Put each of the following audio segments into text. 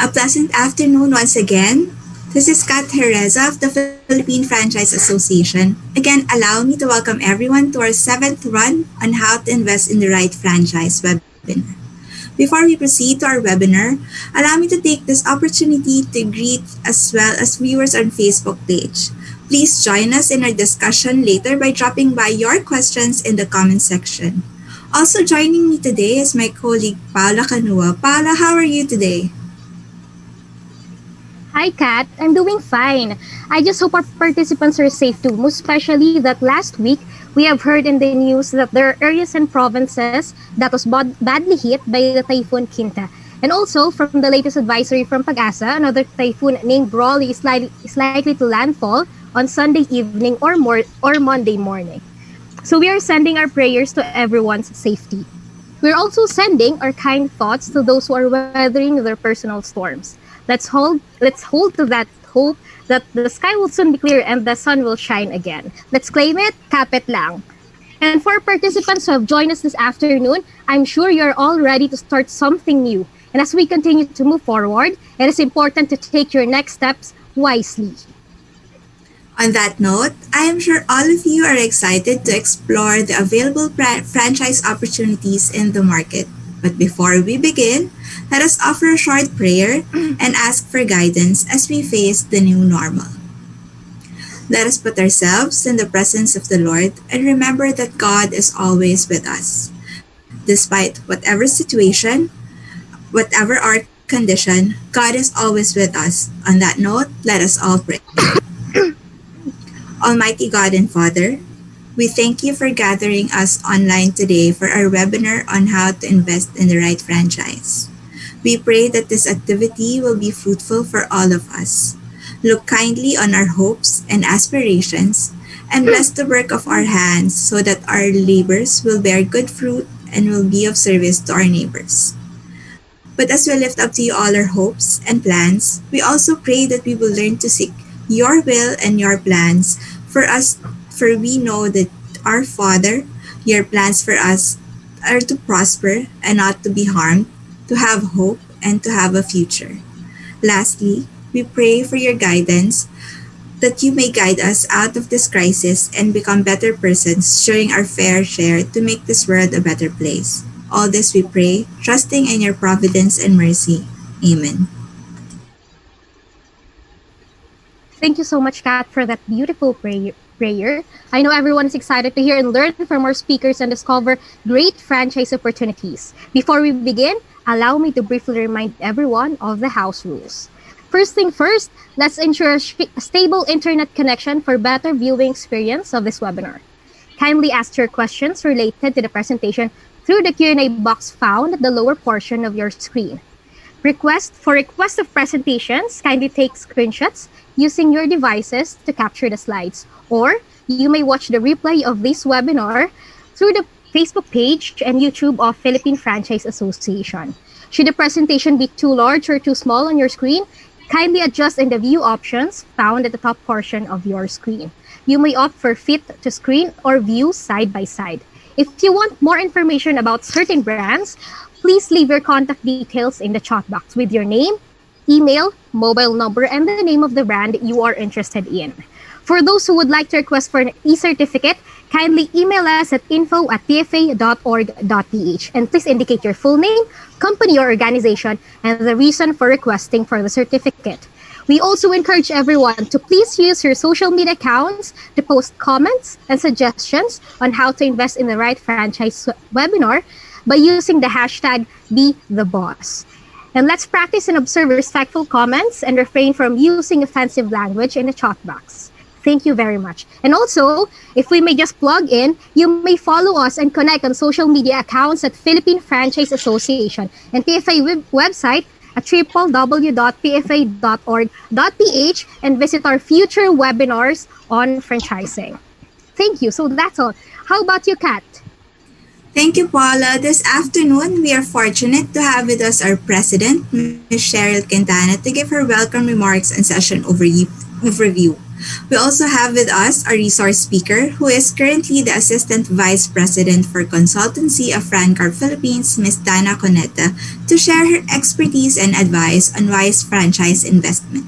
A pleasant afternoon once again. This is Kat Teresa of the Philippine Franchise Association. Again, allow me to welcome everyone to our 7th run on how to invest in the right franchise webinar. Before we proceed to our webinar, allow me to take this opportunity to greet as well as viewers on Facebook page. Please join us in our discussion later by dropping by your questions in the comment section. Also joining me today is my colleague Paula Canua. Paula, how are you today? Hi, Kat. I'm doing fine. I just hope our participants are safe too, most especially that last week we have heard in the news that there are areas and provinces that was badly hit by the Typhoon Quinta. And also, from the latest advisory from Pag-asa, another typhoon named Rolly is likely to landfall on Sunday evening or Monday morning. So we are sending our prayers to everyone's safety. We're also sending our kind thoughts to those who are weathering their personal storms. Let's hold to that hope that the sky will soon be clear and the sun will shine again. Let's claim it, kapit lang. And for participants who have joined us this afternoon, I'm sure you're all ready to start something new. And as we continue to move forward, it is important to take your next steps wisely. On that note, I am sure all of you are excited to explore the available franchise opportunities in the market. But before we begin, let us offer a short prayer and ask for guidance as we face the new normal. Let us put ourselves in the presence of the Lord and remember that God is always with us. Despite whatever situation, whatever our condition, God is always with us. On that note, let us all pray. Almighty God and Father, we thank you for gathering us online today for our webinar on how to invest in the right franchise. We pray that this activity will be fruitful for all of us. Look kindly on our hopes and aspirations and bless the work of our hands so that our labors will bear good fruit and will be of service to our neighbors. But as we lift up to you all our hopes and plans, we also pray that we will learn to seek your will and your plans for us. For we know that our Father, your plans for us are to prosper and not to be harmed, to have hope and to have a future. Lastly, we pray for your guidance that you may guide us out of this crisis and become better persons, sharing our fair share to make this world a better place. All this we pray, trusting in your providence and mercy. Amen. Thank you so much, Kat, for that beautiful prayer. I know everyone is excited to hear and learn from our speakers and discover great franchise opportunities. Before we begin, allow me to briefly remind everyone of the house rules. First thing first, let's ensure a stable internet connection for better viewing experience of this webinar. Kindly ask your questions related to the presentation through the Q&A box found at the lower portion of your screen. Request of presentations, kindly take screenshots using your devices to capture the slides. Or you may watch the replay of this webinar through the Facebook page and YouTube of Philippine Franchise Association. Should the presentation be too large or too small on your screen, kindly adjust in the view options found at the top portion of your screen. You may opt for fit to screen or view side by side. If you want more information about certain brands, please leave your contact details in the chat box with your name, email, mobile number, and the name of the brand you are interested in. For those who would like to request for an e-certificate, kindly email us at info@pfa.org.ph and please indicate your full name, company or organization, and the reason for requesting for the certificate. We also encourage everyone to please use your social media accounts to post comments and suggestions on how to invest in the right franchise webinar by using the hashtag #BeTheBoss. And let's practice and observe respectful comments and refrain from using offensive language in the chat box. Thank you very much. And also, if we may just plug in, you may follow us and connect on social media accounts at Philippine Franchise Association and PFA website at www.pfa.org.ph and visit our future webinars on franchising. Thank you. So that's all. How about you, Kat? Thank you, Paula. This afternoon, we are fortunate to have with us our president, Ms. Cheryl Quintana, to give her welcome remarks and session overview. We also have with us a resource speaker who is currently the Assistant Vice President for Consultancy of FranCorp Philippines, Ms. Dana Coneta, to share her expertise and advice on wise franchise investment.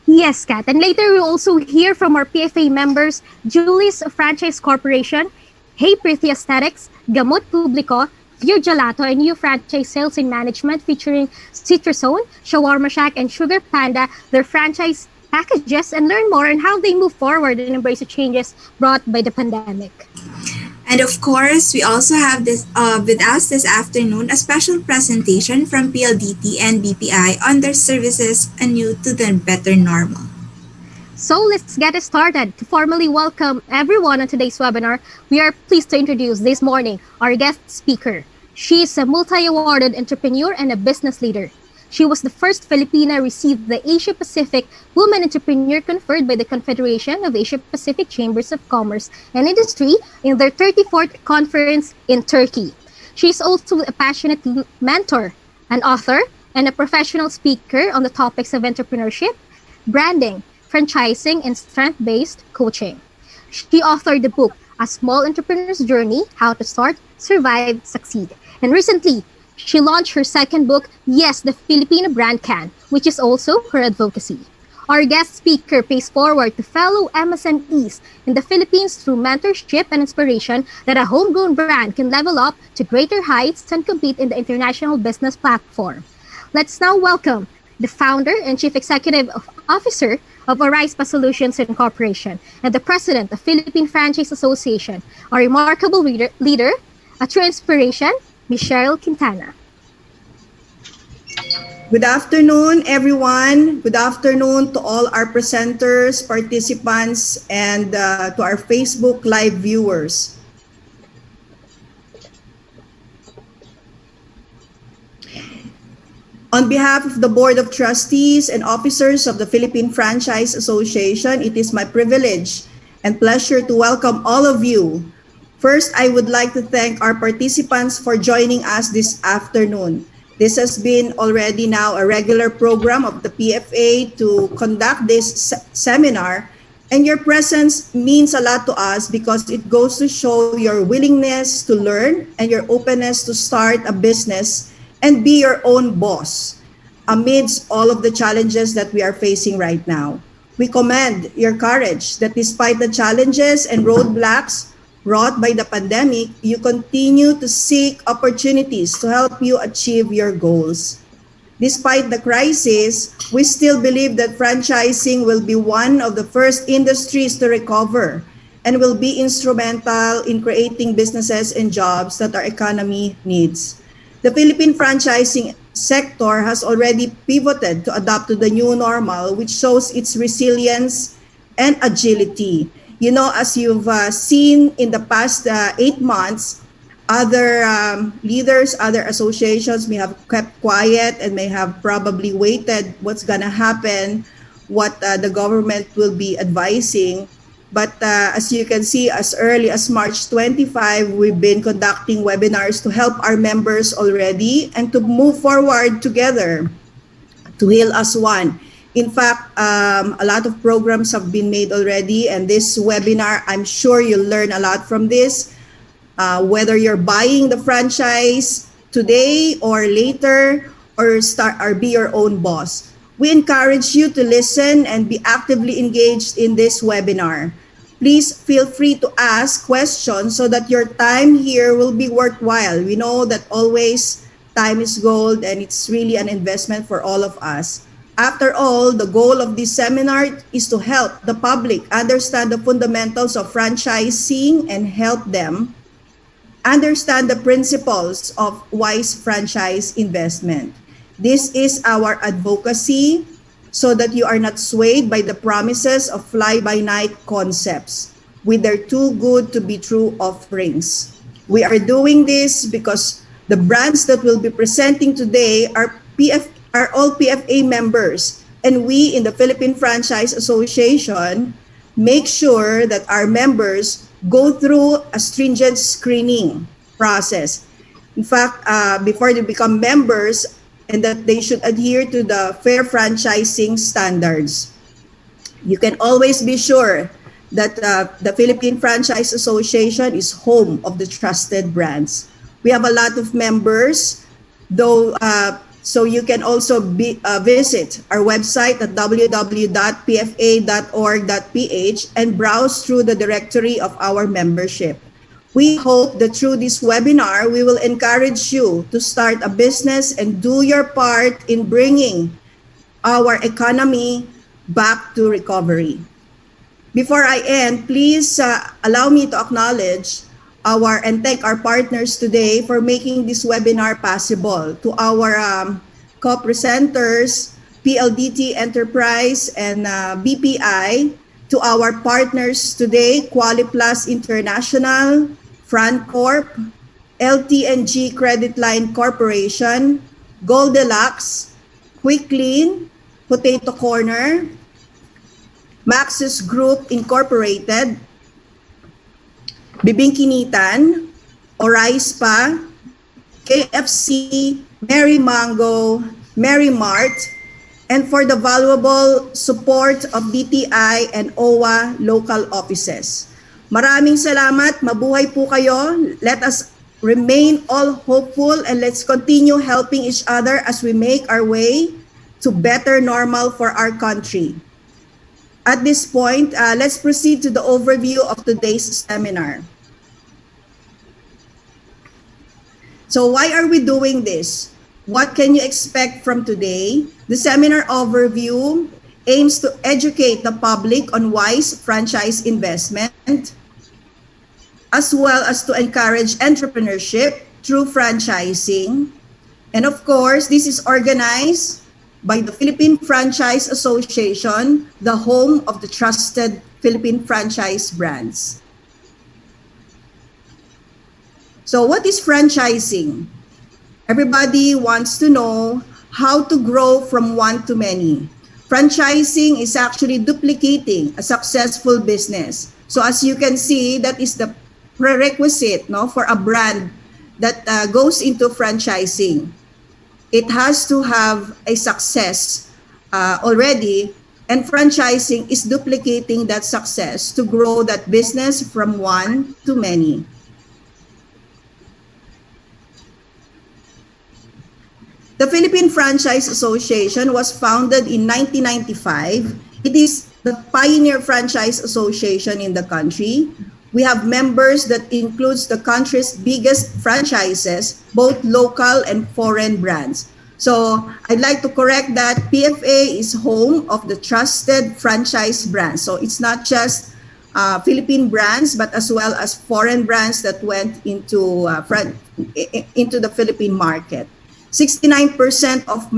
Yes, Kat. And later we'll also hear from our PFA members, Julie's Franchise Corporation, Hey Pretty Aesthetics, Gamot Publico, View Gelato, and new franchise sales and management featuring Citrusone, Shawarma Shack, and Sugar Panda, their franchise packages, and learn more on how they move forward and embrace the changes brought by the pandemic. And of course, we also have this with us this afternoon a special presentation from PLDT and BPI on their services anew to the better normal. So let's get it started. To formally welcome everyone on today's webinar, we are pleased to introduce this morning our guest speaker. She is a multi-awarded entrepreneur and a business leader. She was the first Filipina to receive the Asia Pacific Woman Entrepreneur conferred by the Confederation of Asia Pacific Chambers of Commerce and Industry in their 34th conference in Turkey. She is also a passionate mentor, an author, and a professional speaker on the topics of entrepreneurship, branding, franchising, and strength-based coaching. She authored the book, A Small Entrepreneur's Journey, How to Start, Survive, Succeed. And recently, she launched her second book, Yes, the Filipino Brand Can, which is also her advocacy. Our guest speaker pays forward to fellow MSMEs in the Philippines through mentorship and inspiration that a homegrown brand can level up to greater heights and compete in the international business platform. Let's now welcome the founder and chief executive officer of Arispa Solutions Incorporation and the president of Philippine Franchise Association, a remarkable leader, a true inspiration, Michelle Quintana. Good afternoon, everyone. Good afternoon to all our presenters, participants, and to our Facebook Live viewers. On behalf of the Board of Trustees and officers of the Philippine Franchise Association, it is my privilege and pleasure to welcome all of you. First, I would like to thank our participants for joining us this afternoon. This has been already now a regular program of the PFA to conduct this seminar, and your presence means a lot to us because it goes to show your willingness to learn and your openness to start a business and be your own boss amidst all of the challenges that we are facing right now. We commend your courage that despite the challenges and roadblocks brought by the pandemic, you continue to seek opportunities to help you achieve your goals. Despite the crisis, we still believe that franchising will be one of the first industries to recover and will be instrumental in creating businesses and jobs that our economy needs. The Philippine franchising sector has already pivoted to adapt to the new normal, which shows its resilience and agility. You know, as you've seen in the past 8 months, other leaders, other associations may have kept quiet and may have probably waited what's going to happen, what the government will be advising. But as you can see, as early as March 25, we've been conducting webinars to help our members already and to move forward together to heal as one. In fact, a lot of programs have been made already, and this webinar, I'm sure you'll learn a lot from this. Whether you're buying the franchise today or later, or be your own boss. We encourage you to listen and be actively engaged in this webinar. Please feel free to ask questions so that your time here will be worthwhile. We know that always time is gold, and it's really an investment for all of us. After all, the goal of this seminar is to help the public understand the fundamentals of franchising and help them understand the principles of wise franchise investment. This is our advocacy so that you are not swayed by the promises of fly-by-night concepts with their too good to be true offerings. We are doing this because the brands that we'll be presenting today are all PFA members, and we in the Philippine Franchise Association make sure that our members go through a stringent screening process. In fact, before they become members, and that they should adhere to the fair franchising standards. You can always be sure that the Philippine Franchise Association is home of the trusted brands. We have a lot of members, though, so you can also visit our website at www.pfa.org.ph and browse through the directory of our membership. We hope that through this webinar, we will encourage you to start a business and do your part in bringing our economy back to recovery. Before I end, please allow me to acknowledge and thank our partners today for making this webinar possible. To our co-presenters, PLDT Enterprise and BPI, to our partners today, QualiPlus International, FranCorp, LTNG Credit Line Corporation, Goldilocks, Quick Clean, Potato Corner, Maxis Group Incorporated, Bibingkinitan, Oraispa, KFC, Mary Mango, Mary Mart, and for the valuable support of DTI and OWA local offices. Maraming salamat, mabuhay po kayo. Let us remain all hopeful and let's continue helping each other as we make our way to better normal for our country. At this point, let's proceed to the overview of today's seminar. So why are we doing this? What can you expect from today? The seminar overview aims to educate the public on wise franchise investment, as well as to encourage entrepreneurship through franchising. And of course, this is organized by the Philippine Franchise Association, the home of the trusted Philippine franchise brands. So what is franchising? Everybody wants to know how to grow from one to many. Franchising is actually duplicating a successful business. So as you can see, that is the prerequisite for a brand that goes into franchising. It has to have a success already, and franchising is duplicating that success to grow that business from one to many. The Philippine Franchise Association was founded in 1995. It is the pioneer franchise association in the country. We have members that includes the country's biggest franchises, both local and foreign brands. So I'd like to correct that PFA is home of the trusted franchise brands. So it's not just Philippine brands, but as well as foreign brands that went into the Philippine market. 69% of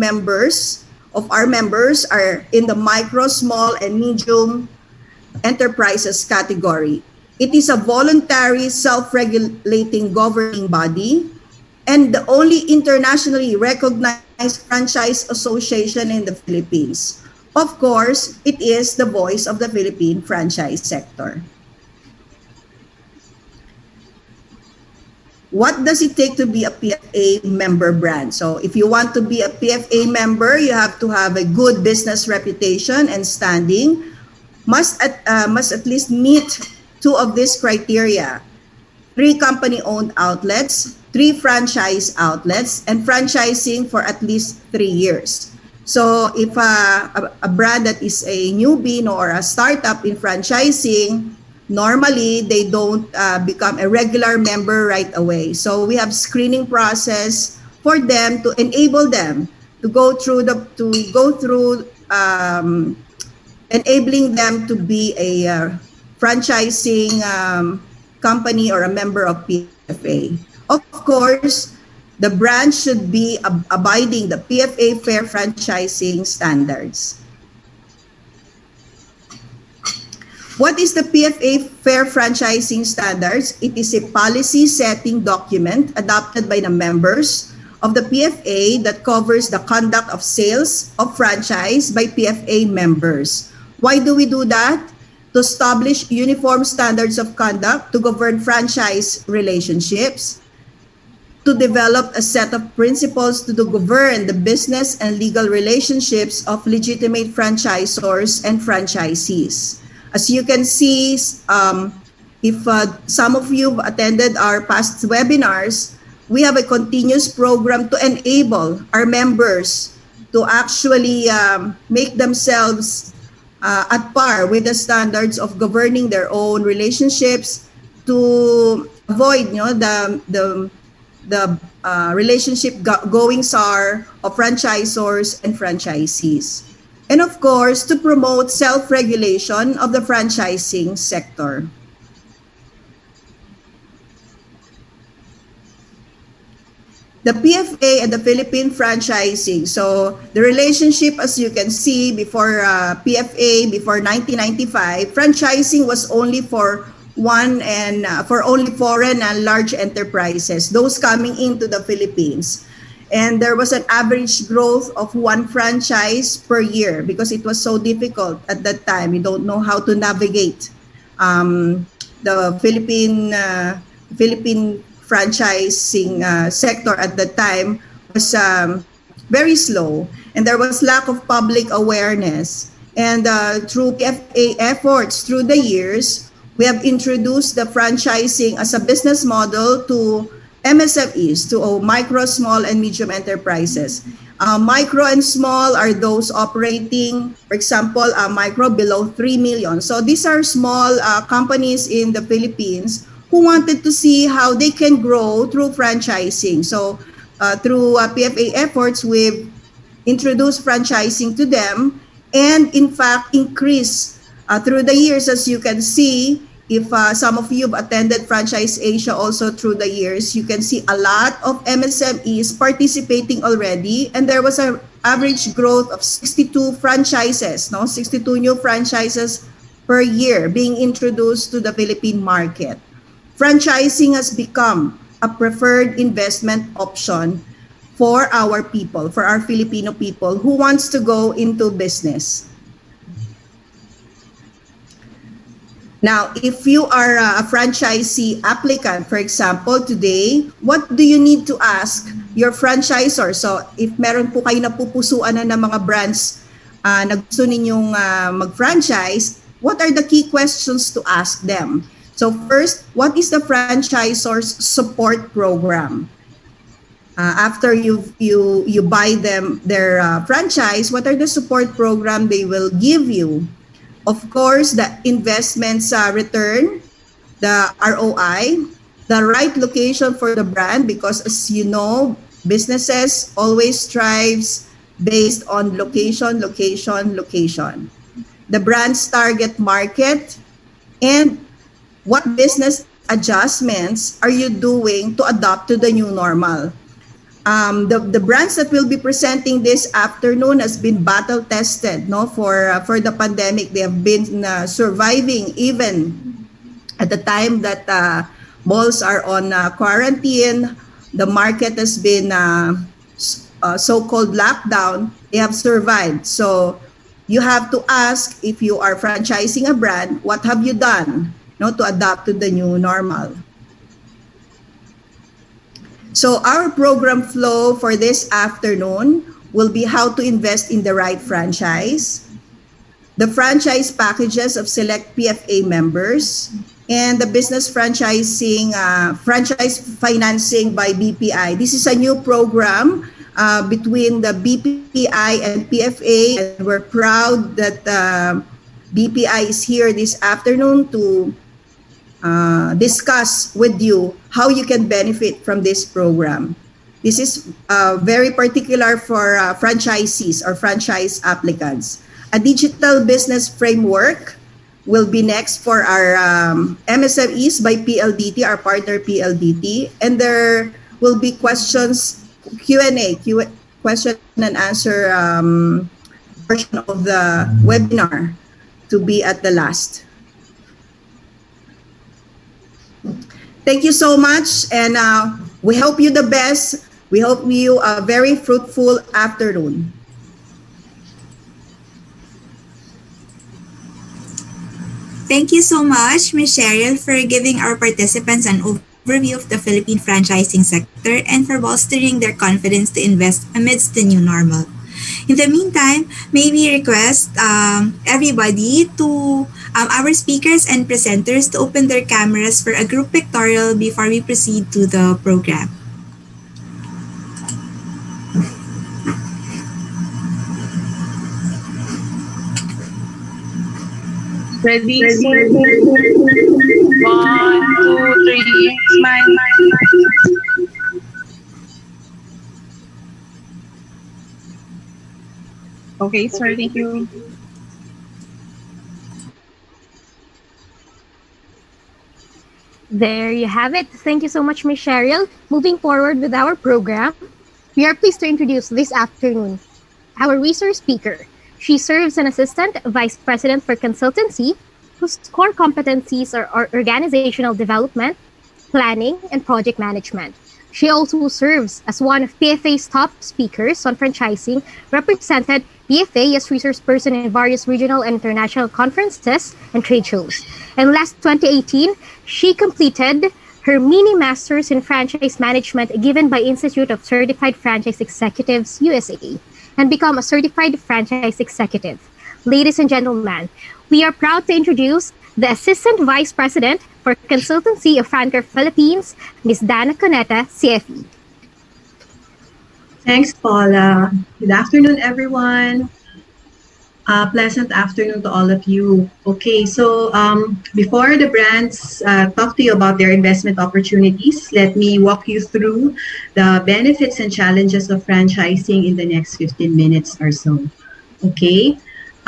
our members are in the micro, small, and medium enterprises category. It is a voluntary, self-regulating governing body and the only internationally recognized franchise association in the Philippines. Of course, it is the voice of the Philippine franchise sector. What does it take to be a PFA member brand? So if you want to be a PFA member, you have to have a good business reputation and standing, must at least meet two of these criteria: 3 company-owned outlets, 3 franchise outlets, and franchising for at least 3 years. So if a brand that is a newbie or a startup in franchising, normally they don't become a regular member right away. So we have screening process for them to enable them to go through enabling them to be a franchising company or a member of PFA. Of course, the brand should be abiding the PFA Fair Franchising standards. What is the PFA Fair Franchising Standards? It is a policy setting document adopted by the members of the PFA that covers the conduct of sales of franchise by PFA members. Why do we do that? To establish uniform standards of conduct to govern franchise relationships, to to develop a set of principles to govern the business and legal relationships of legitimate franchisors and franchisees. As you can see, if some of you have attended our past webinars, we have a continuous program to enable our members to actually make themselves at par with the standards of governing their own relationships to avoid the relationship going sour of franchisors and franchisees. And of course, to promote self-regulation of the franchising sector. The PFA and the Philippine franchising. So the relationship, as you can see, before PFA, before 1995, franchising was only for only foreign and large enterprises, those coming into the Philippines. And there was an average growth of one franchise per year because it was so difficult at that time. You don't know how to navigate the Philippine franchising sector at that time was very slow, and there was lack of public awareness. And through PFA efforts through the years, we have introduced the franchising as a business model to MSMEs, to micro, small, and medium enterprises. Micro and small are those operating, for example, micro below 3 million. So these are small companies in the Philippines who wanted to see how they can grow through franchising. So through PFA efforts, we've introduced franchising to them and in fact increase through the years. As you can see, if some of you have attended Franchise Asia also through the years, you can see a lot of MSMEs participating already, and there was an average growth of 62 franchises, 62 new franchises per year being introduced to the Philippine market. Franchising has become a preferred investment option for our people, for our Filipino people who wants to go into business. Now, if you are a franchisee applicant, for example, today, what do you need to ask your franchisor? So, if meron po kayo napupusuan na ng mga brands na gusto ninyong mag-franchise, what are the key questions to ask them? So first, what is the franchisor's support program? After you buy them their franchise, what are the support program they will give you? Of course, the investments return, the ROI, the right location for the brand, because as you know, businesses always strives based on location, location, location. The brand's target market, and what business adjustments are you doing to adapt to the new normal? The brands that will be presenting this afternoon has been battle tested, for the pandemic. They have been surviving even at the time that malls are on quarantine. The market has been so-called lockdown. They have survived. So you have to ask, if you are franchising a brand, what have you done, to adapt to the new normal? So our program flow for this afternoon will be how to invest in the right franchise, the franchise packages of select PFA members, and the business franchising, franchise financing by BPI. This is a new program between the BPI and PFA, and we're proud that BPI is here this afternoon to discuss with you how you can benefit from this program. This is very particular for franchisees or franchise applicants. A digital business framework will be next for our MSMEs by PLDT, our partner PLDT, and there will be questions, Q&A, question and answer portion of the webinar to be at the last. Thank you so much, and we hope you the best. We hope you a very fruitful afternoon. Thank you so much, Ms. Cheryl, for giving our participants an overview overview of the Philippine franchising sector and for bolstering their confidence to invest amidst the new normal. In the meantime, may we request everybody to our speakers and presenters to open their cameras for a group pictorial before we proceed to the program. Ready, sir? 1, 2, 3, smile. Okay, sir, thank you. There you have it. Thank you so much, Ms. Cheryl. Moving forward with our program, we are pleased to introduce this afternoon our resource speaker. She serves an assistant vice president for consultancy, whose core competencies are organizational development, planning, and project management. She also serves as one of PFA's top speakers on franchising, represented PFA as resource person in various regional and international conferences and trade shows. And last 2018, she completed her mini master's in franchise management given by Institute of Certified Franchise Executives USA and become a certified franchise executive. Ladies and gentlemen, we are proud to introduce the Assistant Vice President for Consultancy of Franker Philippines, Ms. Dana Coneta, CFE. Thanks, Paula. Good afternoon, everyone. Pleasant afternoon to all of you. Okay, so before the brands talk to you about their investment opportunities, let me walk you through the benefits and challenges of franchising in the next 15 minutes or so. Okay.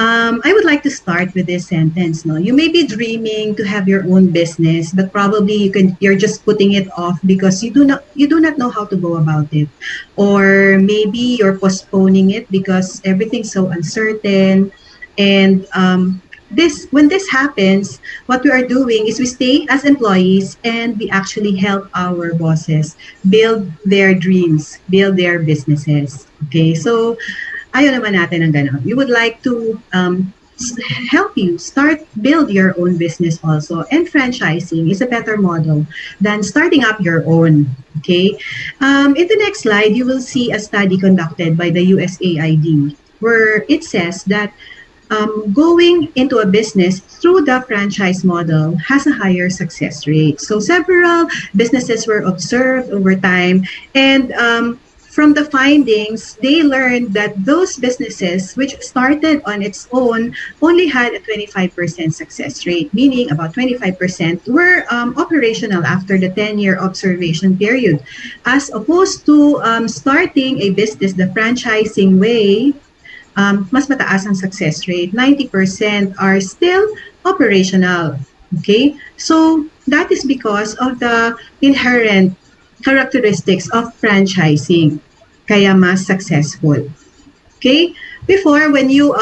I would like to start with this sentence. No, you may be dreaming to have your own business, but probably you're just putting it off because you do not know how to go about it, or maybe you're postponing it because everything's so uncertain. And when this happens, what we are doing is we stay as employees and we actually help our bosses build their dreams, build their businesses. Okay, so ayaw naman natin ng ganon. We would like to help you build your own business also. And franchising is a better model than starting up your own. Okay. In the next slide, you will see a study conducted by the USAID where it says that going into a business through the franchise model has a higher success rate. So several businesses were observed over time, and from the findings, they learned that those businesses which started on its own only had a 25% success rate, meaning about 25% were operational after the 10-year observation period. As opposed to starting a business the franchising way, mas mataas ang success rate. 90% are still operational. Okay? So that is because of the inherent characteristics of franchising, kaya mas successful. Okay? Before, when you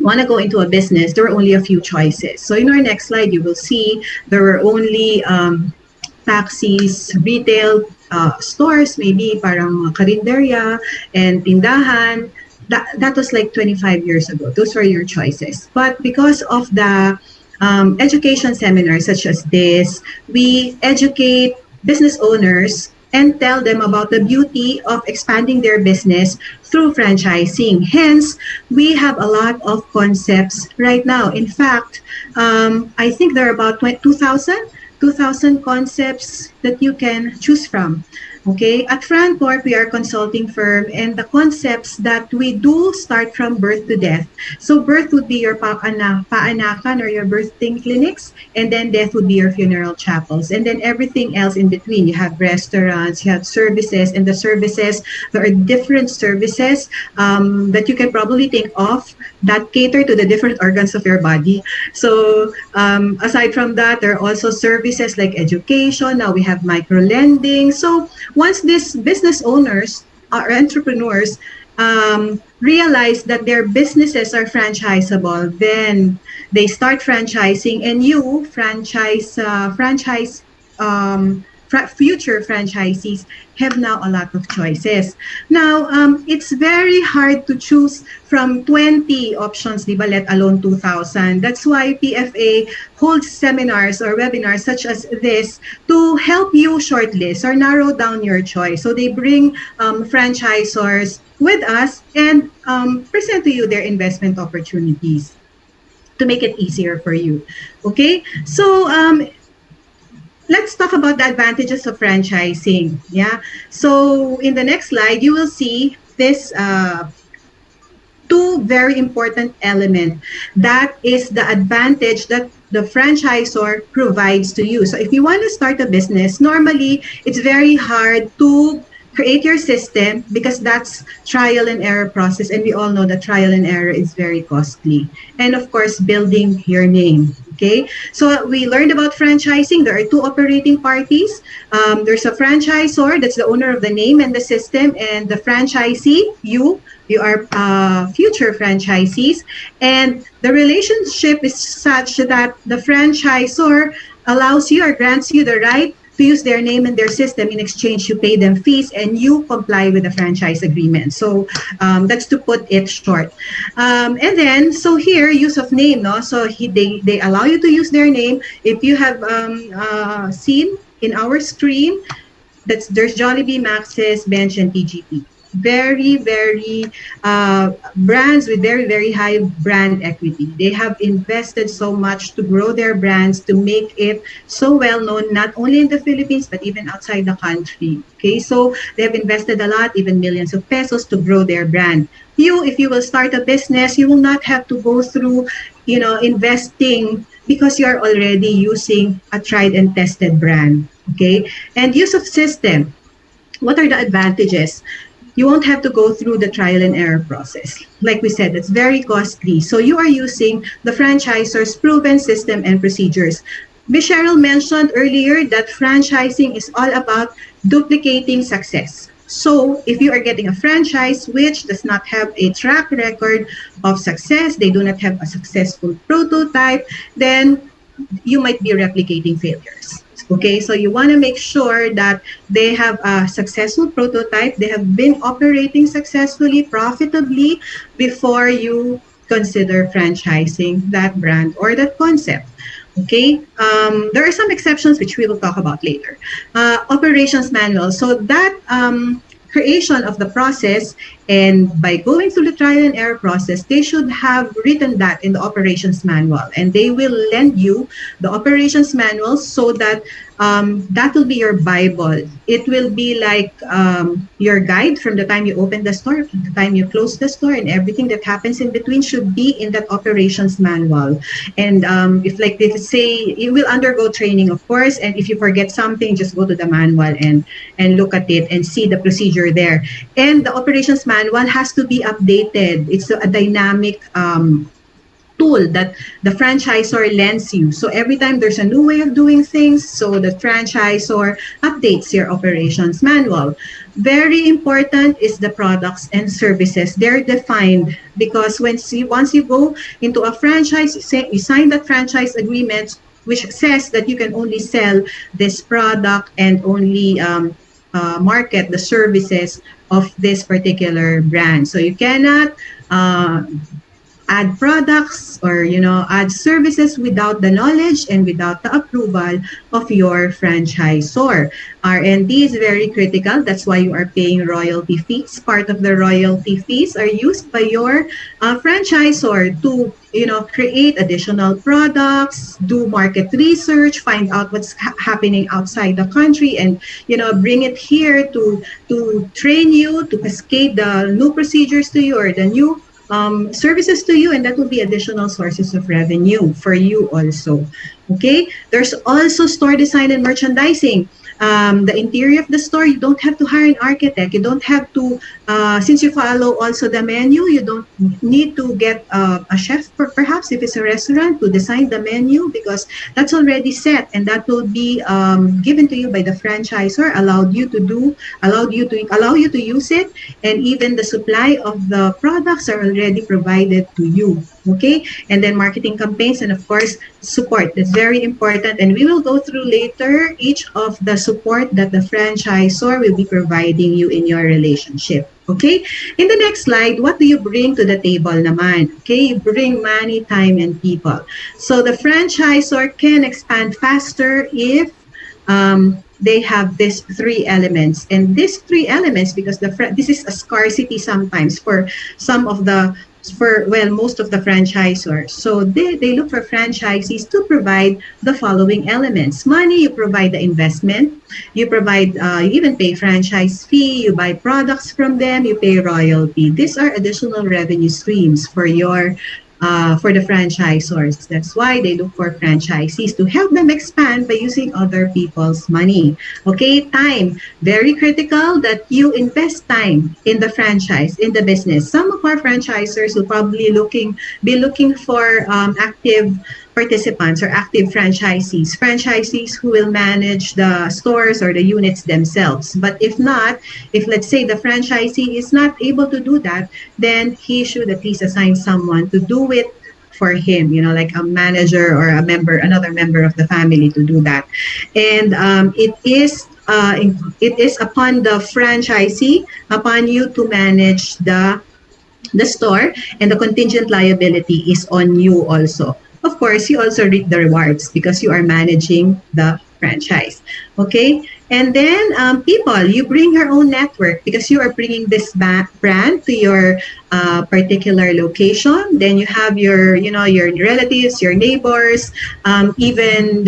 want to go into a business, there were only a few choices. So in our next slide, you will see there were only taxis, retail stores, maybe parang karinderya and tindahan. That was like 25 years ago. Those were your choices. But because of the education seminars such as this, we educate business owners and tell them about the beauty of expanding their business through franchising. Hence, we have a lot of concepts right now. In fact, I think there are about 2,000 concepts that you can choose from. Okay, at FranCorp, we are a consulting firm, and the concepts that we do start from birth to death. So birth would be your paanakan or your birthing clinics, and then death would be your funeral chapels, and then everything else in between. You have restaurants, you have services, and the services, there are different services that you can probably think of that cater to the different organs of your body. So aside from that, there are also services like education. Now we have micro-lending. So once these business owners or entrepreneurs realize that their businesses are franchisable, then they start franchising, and you franchise future franchisees have now a lot of choices. Now, it's very hard to choose from 20 options, di ba, let alone 2,000. That's why PFA holds seminars or webinars such as this to help you shortlist or narrow down your choice. So they bring franchisors with us and present to you their investment opportunities to make it easier for you. Okay, so let's talk about the advantages of franchising. Yeah, so in the next slide, you will see this two very important elements. That is the advantage that the franchisor provides to you. So if you want to start a business, normally it's very hard to create your system because that's trial and error process, and we all know that trial and error is very costly. And of course, building your name. Okay, so we learned about franchising. There are two operating parties. There's a franchisor, that's the owner of the name and the system, and the franchisee, you are future franchisees. And the relationship is such that the franchisor allows you or grants you the right to use their name and their system. In exchange, you pay them fees and you comply with the franchise agreement. So that's to put it short. And then, so here, use of name, no? So they allow you to use their name. If you have seen in our screen, there's Jollibee, Max's, Bench, and TGP. Very, very brands with very, very high brand equity. They have invested so much to grow their brands, to make it so well known, not only in the Philippines, but even outside the country. Okay, so they have invested a lot, even millions of pesos, to grow their brand. If you will start a business, you will not have to go through, investing because you are already using a tried and tested brand. Okay, and use of system. What are the advantages? You won't have to go through the trial and error process. Like we said, it's very costly. So you are using the franchisor's proven system and procedures. Ms. Cheryl mentioned earlier that franchising is all about duplicating success. So if you are getting a franchise which does not have a track record of success, they do not have a successful prototype, then you might be replicating failures. Okay, so you want to make sure that they have a successful prototype, they have been operating successfully, profitably, before you consider franchising that brand or that concept. Okay, there are some exceptions which we will talk about later. Operations manual. So that creation of the process, and by going through the trial and error process, they should have written that in the operations manual, and they will lend you the operations manual so that that will be your Bible. It will be like your guide from the time you open the store to the time you close the store, and everything that happens in between should be in that operations manual. And if like they say, you will undergo training, of course, and if you forget something, just go to the manual and look at it and see the procedure there. And the operations manual has to be updated. It's a dynamic tool that the franchisor lends you. So every time there's a new way of doing things, so the franchisor updates your operations manual. Very important is the products and services. They're defined because once you go into a franchise, you sign that franchise agreement which says that you can only sell this product and only market the services of this particular brand. So you cannot add products or add services without the knowledge and without the approval of your franchisor. R&D is very critical. That's why you are paying royalty fees. Part of the royalty fees are used by your franchisor to create additional products, do market research, find out what's happening outside the country, and bring it here to train you, to cascade the new procedures to you or the new services to you, and that will be additional sources of revenue for you also. Okay, there's also store design and merchandising. The interior of the store, you don't have to hire an architect. You don't have to, since you follow also the menu, you don't need to get a chef, perhaps if it's a restaurant, to design the menu, because that's already set and that will be given to you by the franchisor, allow you to use it, and even the supply of the products are already provided to you. Okay, and then marketing campaigns, and of course support. That's very important, and we will go through later each of the support that the franchisor will be providing you in your relationship. Okay, in the next slide, what do you bring to the table naman? Okay, you bring money, time, and people. So the franchisor can expand faster if they have these three elements. And these three elements, because this is a scarcity sometimes for some of the most of the franchisors. So they look for franchisees to provide the following elements. Money, you provide the investment, you provide, you even pay franchise fee, you buy products from them, you pay royalty. These are additional revenue streams for the franchisors. That's why they look for franchisees to help them expand by using other people's money. Okay, time, very critical that you invest time in the franchise, in the business. Some of our franchisors will probably be looking for active participants or active franchisees who will manage the stores or the units themselves. But if not, if let's say the franchisee is not able to do that, then he should at least assign someone to do it for him, like a manager or another member of the family to do that. And it is upon the franchisee, upon you to manage the store, and the contingent liability is on you also. Of course, you also reap the rewards because you are managing the franchise. Okay? And then people, you bring your own network because you are bringing this brand to your particular location. Then you have your relatives, your neighbors, even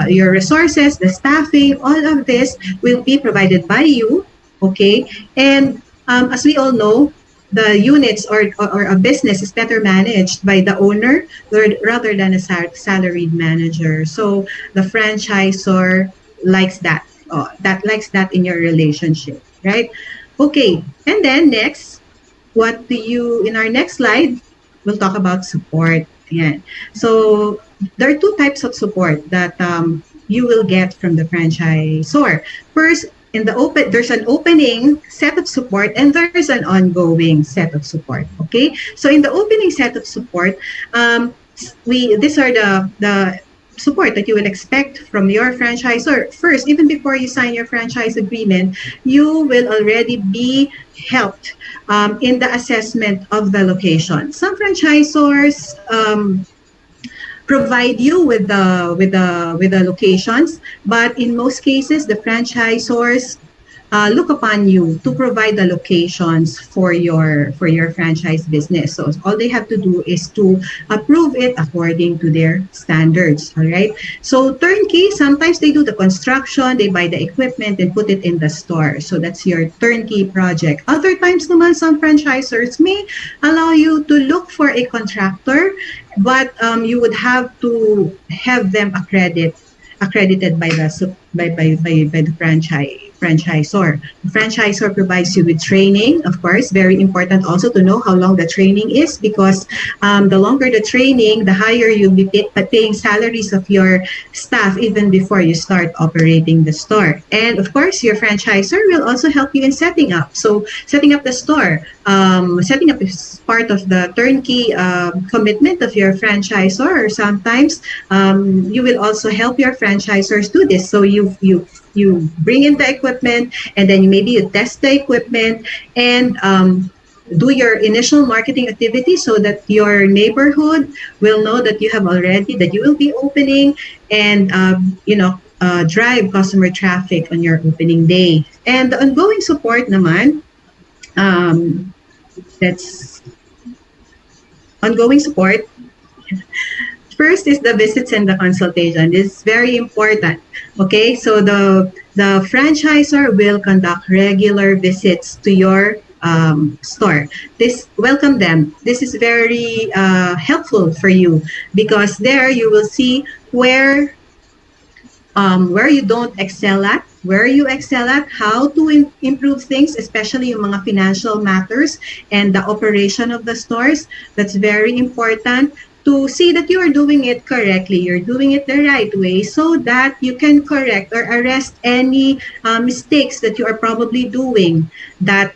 your resources, the staffing, all of this will be provided by you. Okay? And as we all know, the units or a business is better managed by the owner rather than a salaried manager. So the franchisor likes that. Likes that in your relationship, right? Okay, and then next, in our next slide, we'll talk about support. Again. So there are two types of support that you will get from the franchisor. First, there's an opening set of support and there's an ongoing set of support. Okay, so in the opening set of support, these are the support that you will expect from your franchisor. First, even before you sign your franchise agreement, you will already be helped in the assessment of the location. Some franchisors provide you with the locations, but in most cases, the franchisors look upon you to provide the locations for your franchise business. So all they have to do is to approve it according to their standards. All right. So turnkey, sometimes they do the construction, they buy the equipment and put it in the store. So that's your turnkey project. Other times naman, some franchisors may allow you to look for a contractor, but you would have to have them accredited by the franchisor. The franchisor provides you with training, of course. Very important also to know how long the training is, because the longer the training, the higher you'll be paying salaries of your staff even before you start operating the store. And of course, your franchisor will also help you in setting up. So setting up the store, setting up is part of the turnkey commitment of your franchisor. Or sometimes you will also help your franchisors do this. So you bring in the equipment, and then maybe you test the equipment and do your initial marketing activity so that your neighborhood will know that you will be opening, and drive customer traffic on your opening day. And the ongoing support naman, that's ongoing support. First is the visits and the consultation. This is very important. Okay, so the franchisor will conduct regular visits to your store. Welcome them. This is very helpful for you, because there you will see where you don't excel at, where you excel at, how to improve things, especially yung mga financial matters and the operation of the stores. That's very important to see that you are doing it correctly, you're doing it the right way, so that you can correct or arrest any mistakes that you are probably doing that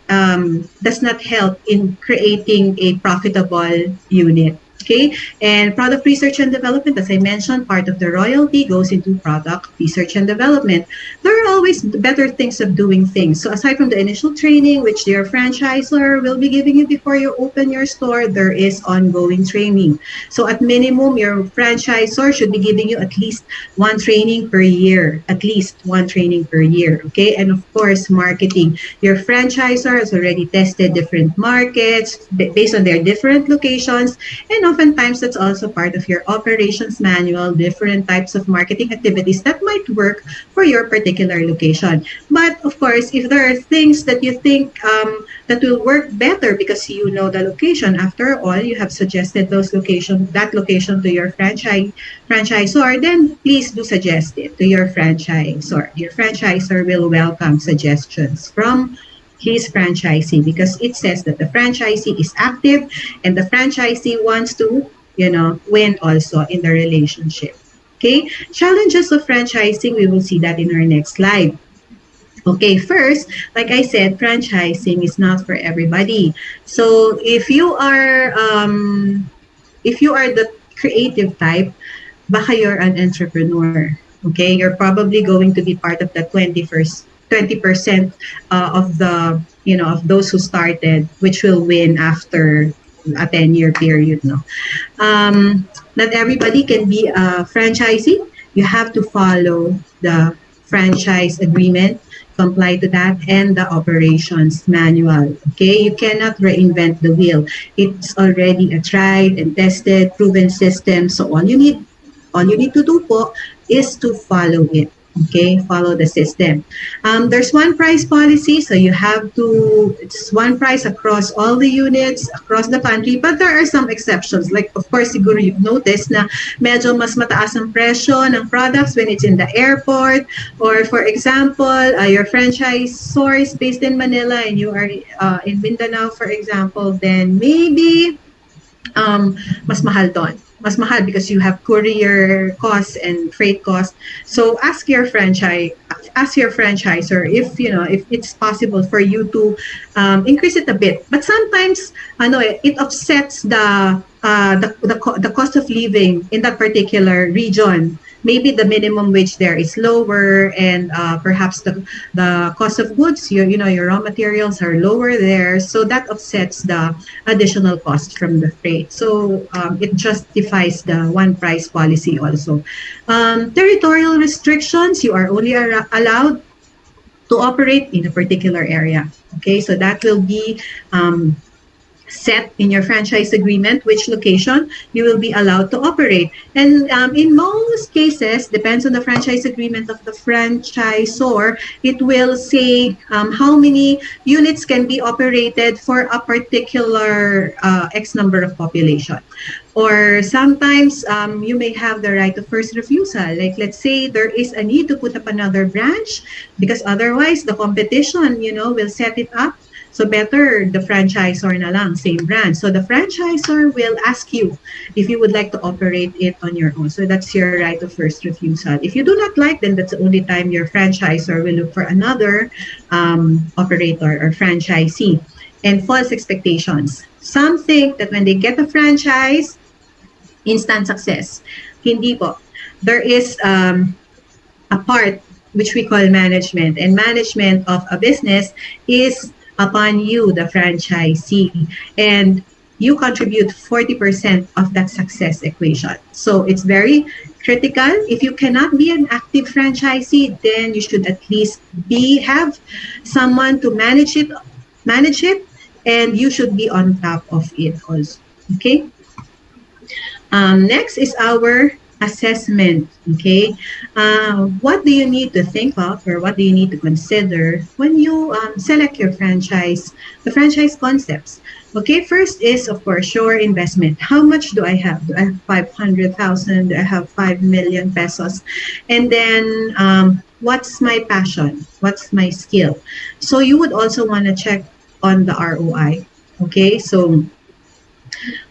does not help in creating a profitable unit. Okay, and product research and development, as I mentioned, part of the royalty goes into product research and development. There are always better things of doing things. So aside from the initial training, which your franchisor will be giving you before you open your store, there is ongoing training. So at minimum, your franchisor should be giving you at least one training per year, at least one training per year. Okay, and of course, marketing. Your franchisor has already tested different markets based on their different locations, and oftentimes that's also part of your operations manual, different types of marketing activities that might work for your particular location. But of course, if there are things that you think that will work better because you know the location, after all, you have suggested that location to your franchisor, then please do suggest it to your franchisor. Your franchisor will welcome suggestions from his franchisee because it says that the franchisee is active and the franchisee wants to, win also in the relationship. Okay, challenges of franchising, we will see that in our next slide. Okay, first, like I said, franchising is not for everybody. So if you are the creative type, baka you're an entrepreneur. Okay, you're probably going to be part of the 20% of the of those who started, which will win after a 10-year period. No, not everybody can be a franchisee. You have to follow the franchise agreement, comply to that, and the operations manual. Okay, you cannot reinvent the wheel. It's already a tried and tested, proven system. So all you need to do po is to follow it. Okay, follow the system. There's one price policy, so it's one price across all the units across the country, but there are some exceptions. Like, of course, siguro you've noticed na medyo mas mataas ang presyo ng products when it's in the airport, or for example, your franchisor is based in Manila and you are in Mindanao, for example, then maybe mas mahal doon. Mas mahal because you have courier costs and freight costs. So ask your franchisor if it's possible for you to increase it a bit. But sometimes it offsets the cost of living in that particular region. Maybe the minimum wage there is lower, and perhaps the cost of goods, your raw materials are lower there, so that offsets the additional cost from the freight. So it justifies the one price policy also. Territorial restrictions, you are only allowed to operate in a particular area. Okay, so that will be set in your franchise agreement which location you will be allowed to operate. And in most cases, depends on the franchise agreement of the franchisor, it will say how many units can be operated for a particular X number of population. Or sometimes you may have the right of first refusal. Like, let's say there is a need to put up another branch because otherwise the competition, will set it up. So better the franchisor na lang, same brand. So the franchisor will ask you if you would like to operate it on your own. So that's your right of first refusal. If you do not like, then that's the only time your franchisor will look for another operator or franchisee. And false expectations. Some think that when they get a franchise, instant success. Hindi po. There is a part which we call management. And management of a business is upon you, the franchisee, and you contribute 40% of that success equation. So it's very critical. If you cannot be an active franchisee, then you should at least have someone to manage it, and you should be on top of it also. Okay. Next is our assessment. Okay, what do you need to think of, or what do you need to consider when you select the franchise concepts? Okay, first is, of course, your investment. How much do I have? Do I have 500,000? Do I have 5 million pesos? And then what's my passion? What's my skill? So you would also want to check on the ROI. Okay, so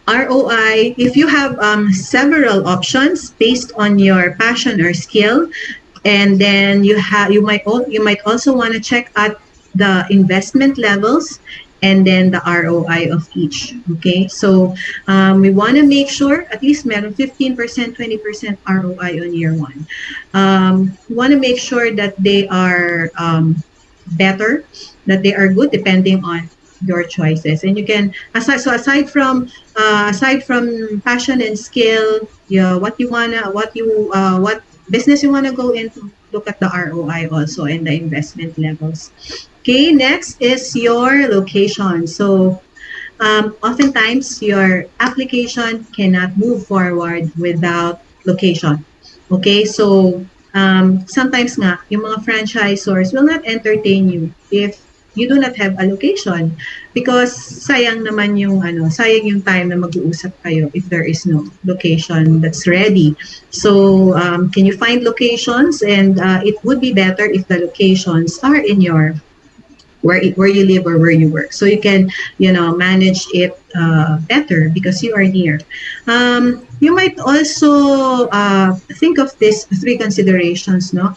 ROI, if you have several options based on your passion or skill, and then you might also want to check at the investment levels and then the ROI of each. Okay, so we want to make sure at least meron 15%, 20% ROI on year one. We want to make sure that they are better, that they are good depending on your choices. And you can aside from passion and skill, yeah, what business you wanna go into, look at the ROI also and the investment levels. Okay, next is your location. So oftentimes your application cannot move forward without location. Okay, so sometimes nga, yung mga franchisors will not entertain you if you do not have a location because sayang yung time na mag-uusap kayo if there is no location that's ready. So can you find locations, and it would be better if the locations are in your where you live or where you work, so you can manage it better because you are near. You might also think of these three considerations. No,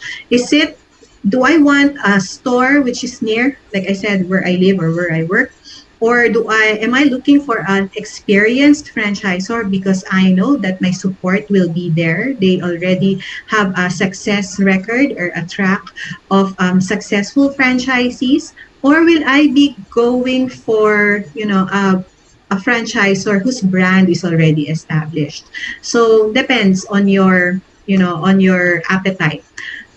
do I want a store which is near, like I said, where I live or where I work? Or am I looking for an experienced franchisor because I know that my support will be there? They already have a success record or a track of successful franchisees. Or will I be going for a franchisor whose brand is already established? So depends on your appetite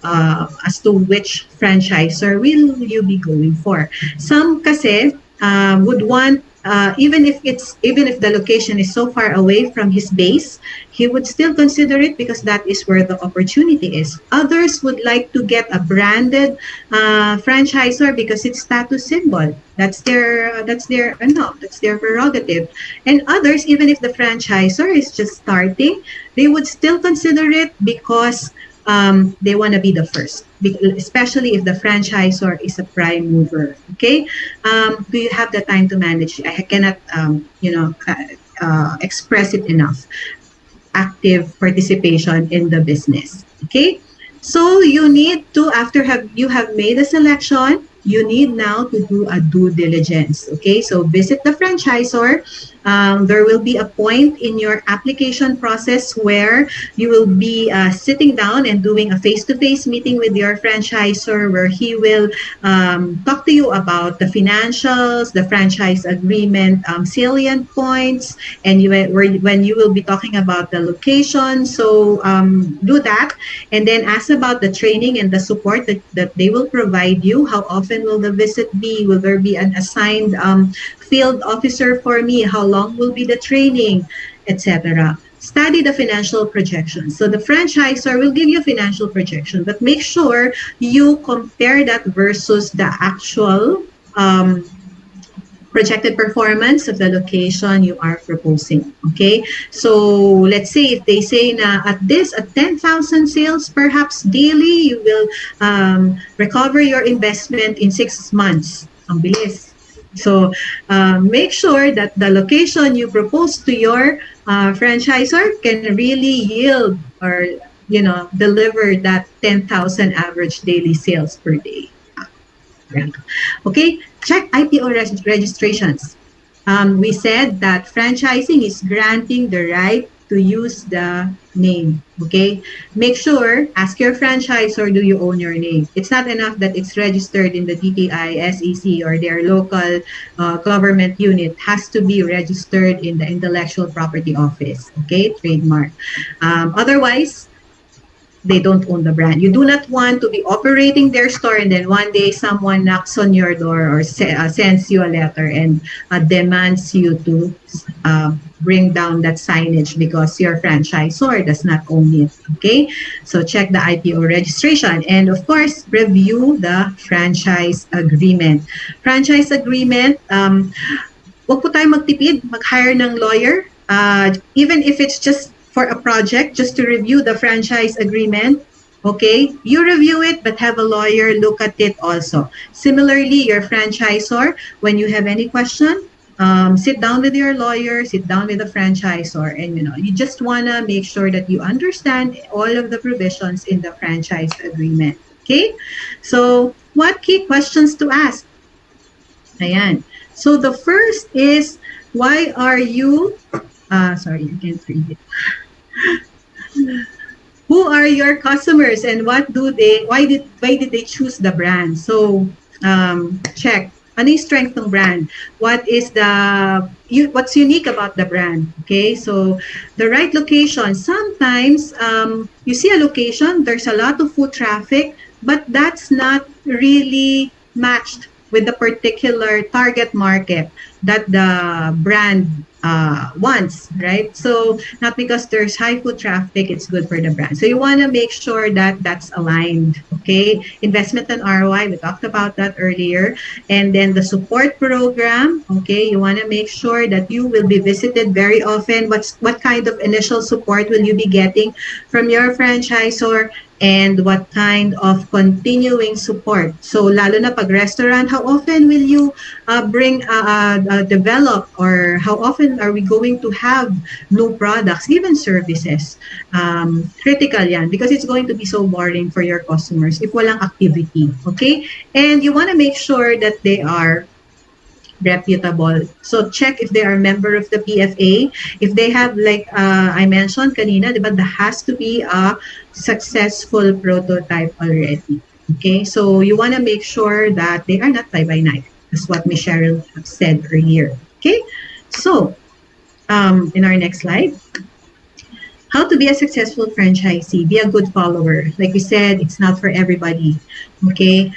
as to which franchisor will you be going for. Some kasi would want even if the location is so far away from his base, he would still consider it because that is where the opportunity is. Others would like to get a branded franchisor because it's status symbol. That's their prerogative. And others, even if the franchisor is just starting, they would still consider it because they want to be the first, especially if the franchisor is a prime mover. Okay, do you have the time to manage? I cannot, express it enough. Active participation in the business. Okay, so you need to, after you have made a selection, you need now to do a due diligence. Okay, so visit the franchisor. There will be a point in your application process where you will be sitting down and doing a face-to-face meeting with your franchisor, where he will talk to you about the financials, the franchise agreement, salient points, and when you will be talking about the location. So do that, and then ask about the training and the support that they will provide you. How often will the visit be? Will there be an assigned field officer for me? How long will be the training, etc. Study the financial projections. So the franchisor will give you a financial projection, but make sure you compare that versus the actual projected performance of the location you are proposing. Okay, so let's say if they say na at 10,000 sales perhaps daily, you will recover your investment in 6 months. Ang bilis. So make sure that the location you propose to your franchisor can really yield or deliver that 10,000 average daily sales per day. Okay, check IPO registrations. We said that franchising is granting the right to use the name. Okay, make sure, ask your franchisor, do you own your name? It's not enough that it's registered in the DTI, SEC, or their local government unit. It has to be registered in the Intellectual Property Office. Okay, trademark. Otherwise, they don't own the brand. You do not want to be operating their store and then one day someone knocks on your door or sends you a letter and demands you to bring down that signage because your franchisor does not own it. Okay, so check the IPO registration, and of course review the franchise agreement. Franchise agreement, wag po tayo magtipid, mag-hire ng lawyer, even if it's just for a project, just to review the franchise agreement. Okay, you review it, but have a lawyer look at it also. Similarly, your franchisor, when you have any question, sit down with your lawyer, sit down with the franchisor, and you just wanna make sure that you understand all of the provisions in the franchise agreement. Okay, so what key questions to ask? Ayan. So the first is, why are you, sorry, I can't read it. Who are your customers and why did they choose the brand? So check. Ano yung strength ng brand? What's unique about the brand? Okay, so the right location. Sometimes you see a location, there's a lot of foot traffic, but that's not really matched with the particular target market that the brand wants, right? So not because there's high foot traffic, it's good for the brand. So you want to make sure that that's aligned, okay? Investment and ROI, we talked about that earlier. And then the support program, okay? You want to make sure that you will be visited very often. What kind of initial support will you be getting from your franchisor? And what kind of continuing support. So lalo na pag restaurant, how often will you develop, or how often are we going to have new products, even services? Critical yan because it's going to be so boring for your customers if walang activity, okay? And you want to make sure that they are reputable. So check if they are a member of the PFA. If they have, like I mentioned kanina, diba, there has to be a successful prototype already. Okay, so you want to make sure that they are not fly-by-night. That's what Ms. Cheryl said earlier. Okay, so in our next slide, how to be a successful franchisee. Be a good follower. Like we said, it's not for everybody. Okay,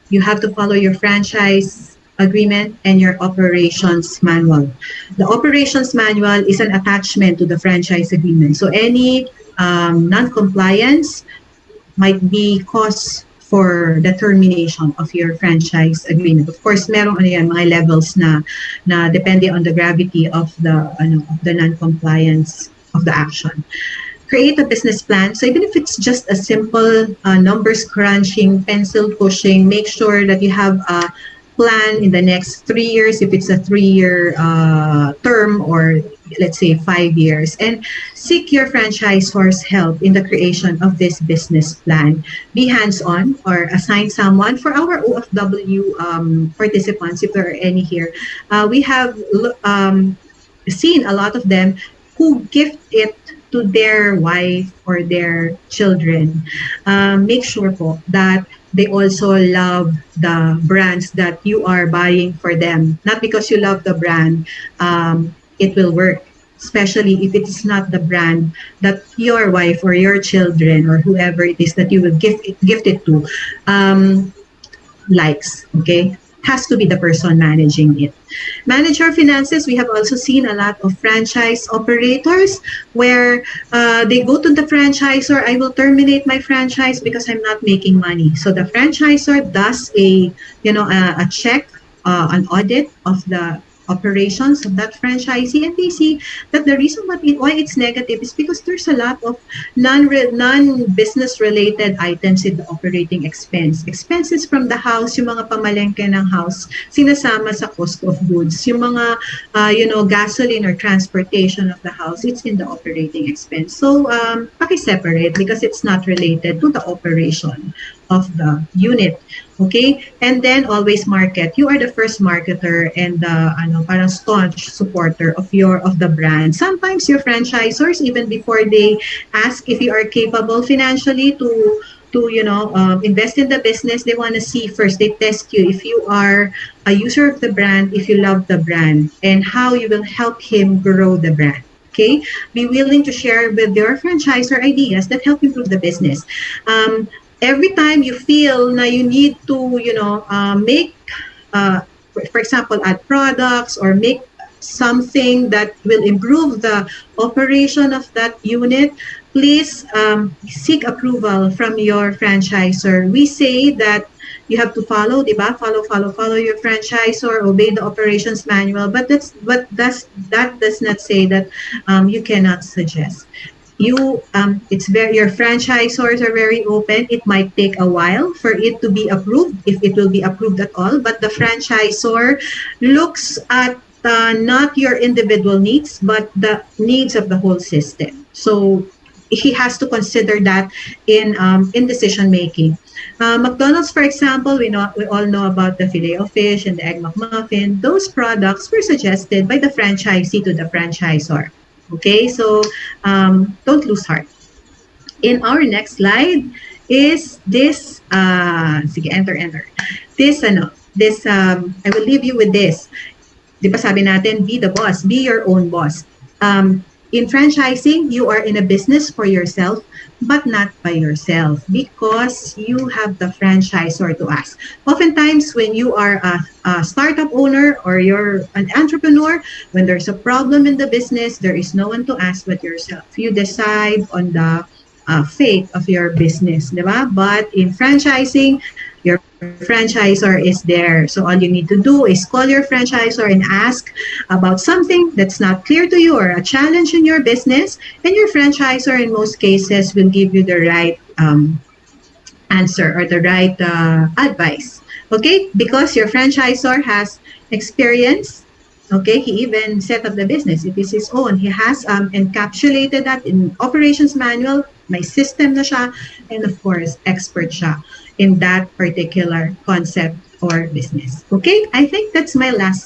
you have to follow your franchise agreement and your operations manual. The operations manual is an attachment to the franchise agreement. So any non-compliance might be cause for the termination of your franchise agreement. Of course, merong mga levels na depende on the gravity of the non-compliance of the action. Create a business plan. So even if it's just a simple numbers crunching, pencil pushing, make sure that you have a plan in the next 3 years, if it's a 3-year term, or let's say 5 years, and seek your franchisor's help in the creation of this business plan. Be hands-on or assign someone. For our OFW participants, if there are any here, we have seen a lot of them who gift it to their wife or their children. Make sure po that they also love the brands that you are buying for them. Not because you love the brand, it will work. Especially if it's not the brand that your wife or your children or whoever it is that you will gift it to likes, okay? Has to be the person managing it. Manage your finances. We have also seen a lot of franchise operators where they go to the franchisor, I will terminate my franchise because I'm not making money. So the franchisor does a check, an audit of the operations of that franchisee, and they see that the reason why it's negative is because there's a lot of non-business related items in the operating expenses from the house, yung mga pamalengke ng house sinasama sa cost of goods, yung mga gasoline or transportation of the house, it's in the operating expense. So paki-separate because it's not related to the operation of the unit. Okay? And then always market. You are the first marketer and parang staunch supporter of the brand. Sometimes your franchisors, even before they ask if you are capable financially to invest in the business, they want to see first, they test you if you are a user of the brand, if you love the brand, and how you will help him grow the brand. Okay? Be willing to share with your franchisor ideas that help improve the business. Every time you feel na you need to, make, for example, add products or make something that will improve the operation of that unit, please seek approval from your franchisor. We say that you have to follow, diba? Follow your franchisor, obey the operations manual, but that does not say that you cannot suggest. Your franchisors are very open. It might take a while for it to be approved, if it will be approved at all, but the franchisor looks at not your individual needs, but the needs of the whole system. So he has to consider that in decision making. McDonald's, for example, we all know about the filet of fish and the egg McMuffin. Those products were suggested by the franchisee to the franchisor. Okay, so don't lose heart. In our next slide is this. Sige, enter. I will leave you with this. Di ba sabi natin, be the boss, be your own boss. In franchising, you are in a business for yourself, but not by yourself because you have the franchisor to ask. Oftentimes, when you are a startup owner or you're an entrepreneur, when there's a problem in the business, there is no one to ask but yourself. You decide on the fate of your business, di ba? But in franchising, your franchisor is there. So all you need to do is call your franchisor and ask about something that's not clear to you or a challenge in your business. And your franchisor, in most cases, will give you the right answer or the right advice. Okay? Because your franchisor has experience. Okay, he even set up the business. It is his own. He has encapsulated that in operations manual. May system na siya. And of course, expert siya in that particular concept or business. Okay, I think that's my last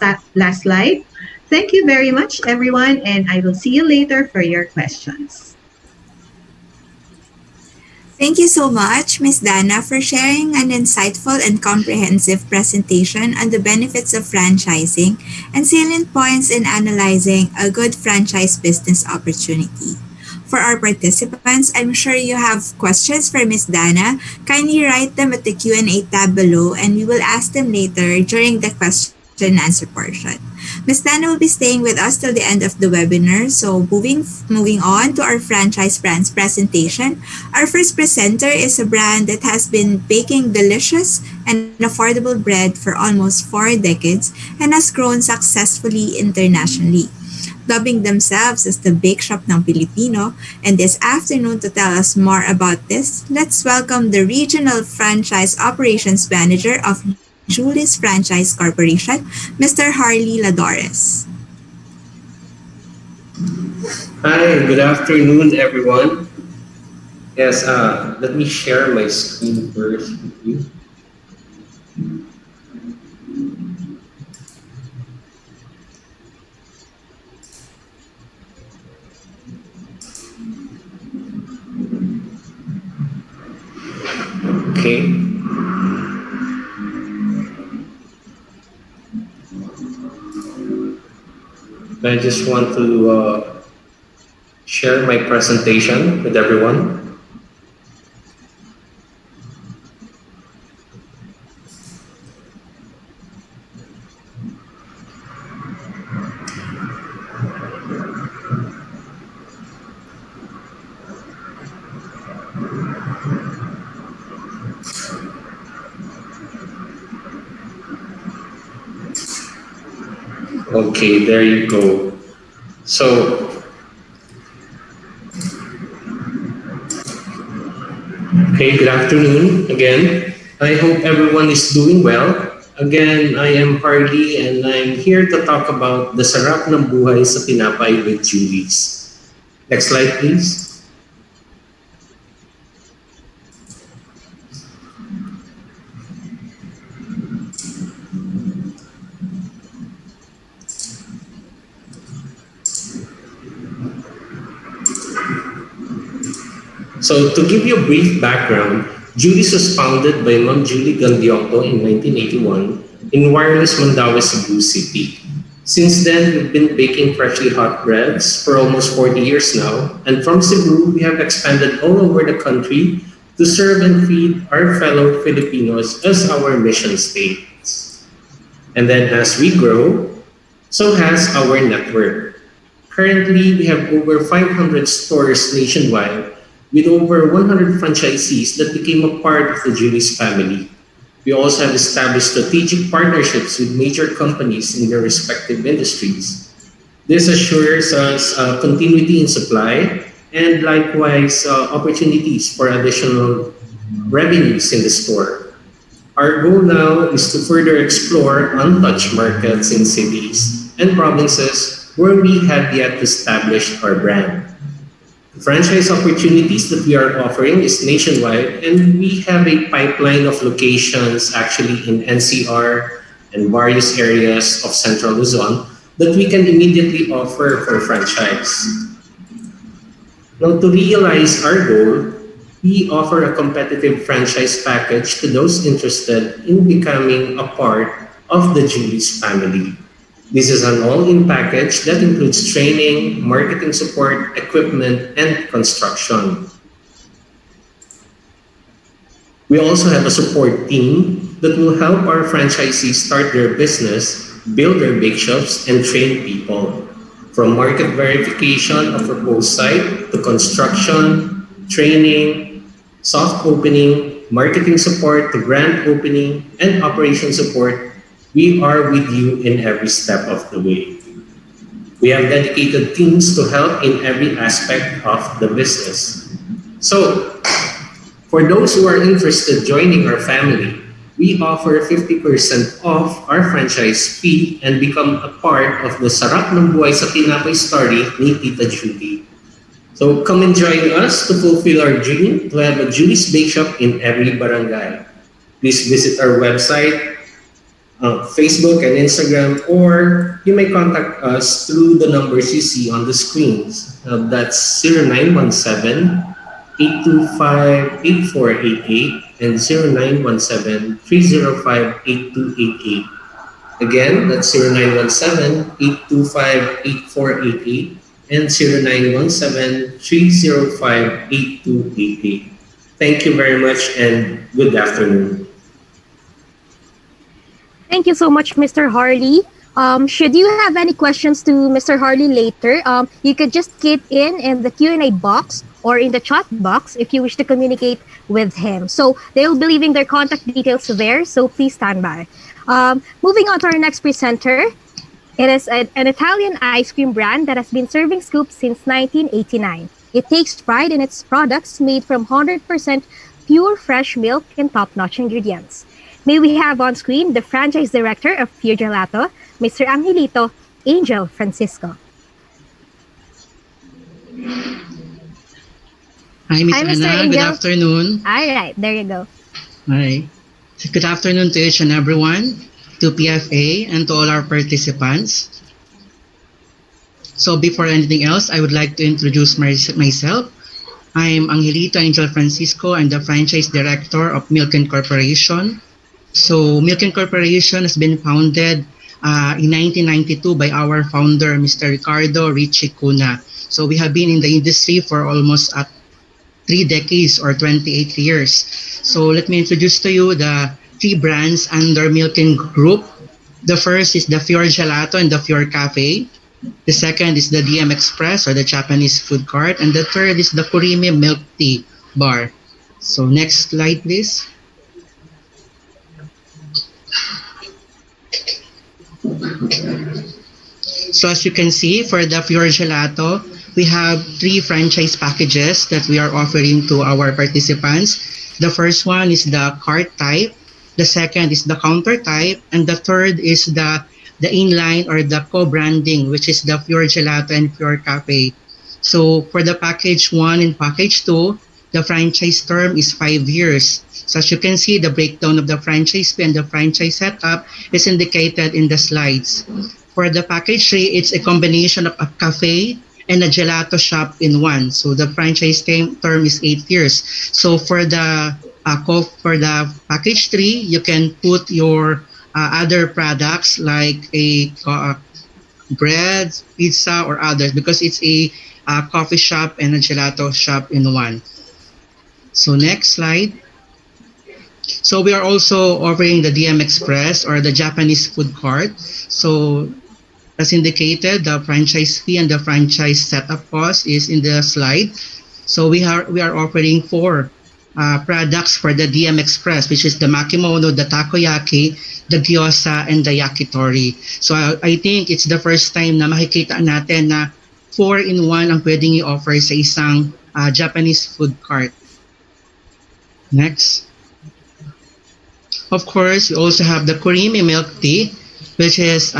slide. Thank you very much, everyone. And I will see you later for your questions. Thank you so much, Ms. Dana, for sharing an insightful and comprehensive presentation on the benefits of franchising and salient points in analyzing a good franchise business opportunity. For our participants, I'm sure you have questions for Ms. Dana. Kindly write them at the Q&A tab below and we will ask them later during the question and answer portion. Ms. Dana will be staying with us till the end of the webinar. So moving on to our franchise brands presentation. Our first presenter is a brand that has been baking delicious and affordable bread for almost 4 decades and has grown successfully internationally, dubbing themselves as the Bake Shop ng Pilipino. And this afternoon to tell us more about this, let's welcome the Regional Franchise Operations Manager of Julie's Franchise Corporation, Mr. Harley Ladores. Hi, good afternoon, everyone. Yes, let me share my screen first with you. Okay. I just want to share my presentation with everyone. Okay, there you go. So, okay, good afternoon again. I hope everyone is doing well. Again, I am Harley and I'm here to talk about the sarap ng buhay sa tinapay with Julie's. Next slide, please. So to give you a brief background, Julie's was founded by Ma'am Julie Gandioto in 1981 in Wireless, Mandaue, Cebu City. Since then, we've been baking freshly hot breads for almost 40 years now. And from Cebu, we have expanded all over the country to serve and feed our fellow Filipinos as our mission states. And then as we grow, so has our network. Currently, we have over 500 stores nationwide with over 100 franchisees that became a part of the Julie's family. We also have established strategic partnerships with major companies in their respective industries. This assures us continuity in supply and likewise opportunities for additional revenues in the store. Our goal now is to further explore untouched markets in cities and provinces where we have yet to establish our brand. Franchise opportunities that we are offering is nationwide, and we have a pipeline of locations actually in NCR and various areas of Central Luzon that we can immediately offer for franchise. Now, to realize our goal, we offer a competitive franchise package to those interested in becoming a part of the Julie's family. This is an all-in package that includes training, marketing support, equipment, and construction. We also have a support team that will help our franchisees start their business, build their bake shops, and train people. From market verification of proposed site to construction, training, soft opening, marketing support to grand opening, and operation support, we are with you in every step of the way. We have dedicated teams to help in every aspect of the business. So, for those who are interested joining our family, we offer 50% off our franchise fee and become a part of the Sarap ng Buhay sa Tinapay story ni Tita Julie. So come and join us to fulfill our dream to have a Julie's Bake Shop in every barangay. Please visit our website, Facebook and Instagram, or you may contact us through the numbers you see on the screens. That's 0917-825-8488 and 0917-305-8288. Again, that's 0917-825-8488 and 0917-305-8288. Thank you very much and good afternoon. Thank you so much, Mr. Harley. Should you have any questions to Mr. Harley later, you could just get in the Q&A box or in the chat box if you wish to communicate with him. So they'll be leaving their contact details there, so please stand by. Moving on to our next presenter. It is an Italian ice cream brand that has been serving scoops since 1989. It takes pride in its products made from 100% pure fresh milk and top-notch ingredients. May we have on screen the franchise director of Pure Gelato, Mr. Angelito Angel Francisco. Hi, Miss Hi, Mr. Anna. Angel. Good afternoon. All right, there you go. Hi. Good afternoon to each and everyone, to PFA, and to all our participants. So before anything else, I would like to introduce myself. I'm Angelito Angel Francisco. I'm the franchise director of Milken Corporation. So Milken Corporation has been founded in 1992 by our founder, Mr. Ricardo Richie Cuna. So we have been in the industry for almost 3 decades or 28 years. So let me introduce to you the 3 brands under Milken Group. The first is the Fior Gelato and the Fior Cafe. The second is the DM Express or the Japanese food cart. And the third is the Kurimi Milk Tea Bar. So next slide, please. So as you can see, for the Fior Gelato, we have 3 franchise packages that we are offering to our participants. The first one is the cart type, the second is the counter type, and the third is the inline or the co-branding, which is the Fior Gelato and Fior Cafe. So for the package 1 and package 2, the franchise term is 5 years. So as you can see, the breakdown of the franchise fee and the franchise setup is indicated in the slides. For the package 3, it's a combination of a cafe and a gelato shop in one. So the franchise term is 8 years. So for the package 3, you can put your other products like a bread, pizza, or others because it's a coffee shop and a gelato shop in one. So next slide. So we are also offering the DM Express or the Japanese food cart. So as indicated, the franchise fee and the franchise setup cost is in the slide. So we are offering 4 products for the DM Express, which is the makimono, the takoyaki, the gyoza, and the yakitori. So I think it's the first time na makikita natin na 4-in-1 ang pwedeng i-offer sa isang Japanese food cart. Next. Of course, we also have the Kurimi milk tea, which is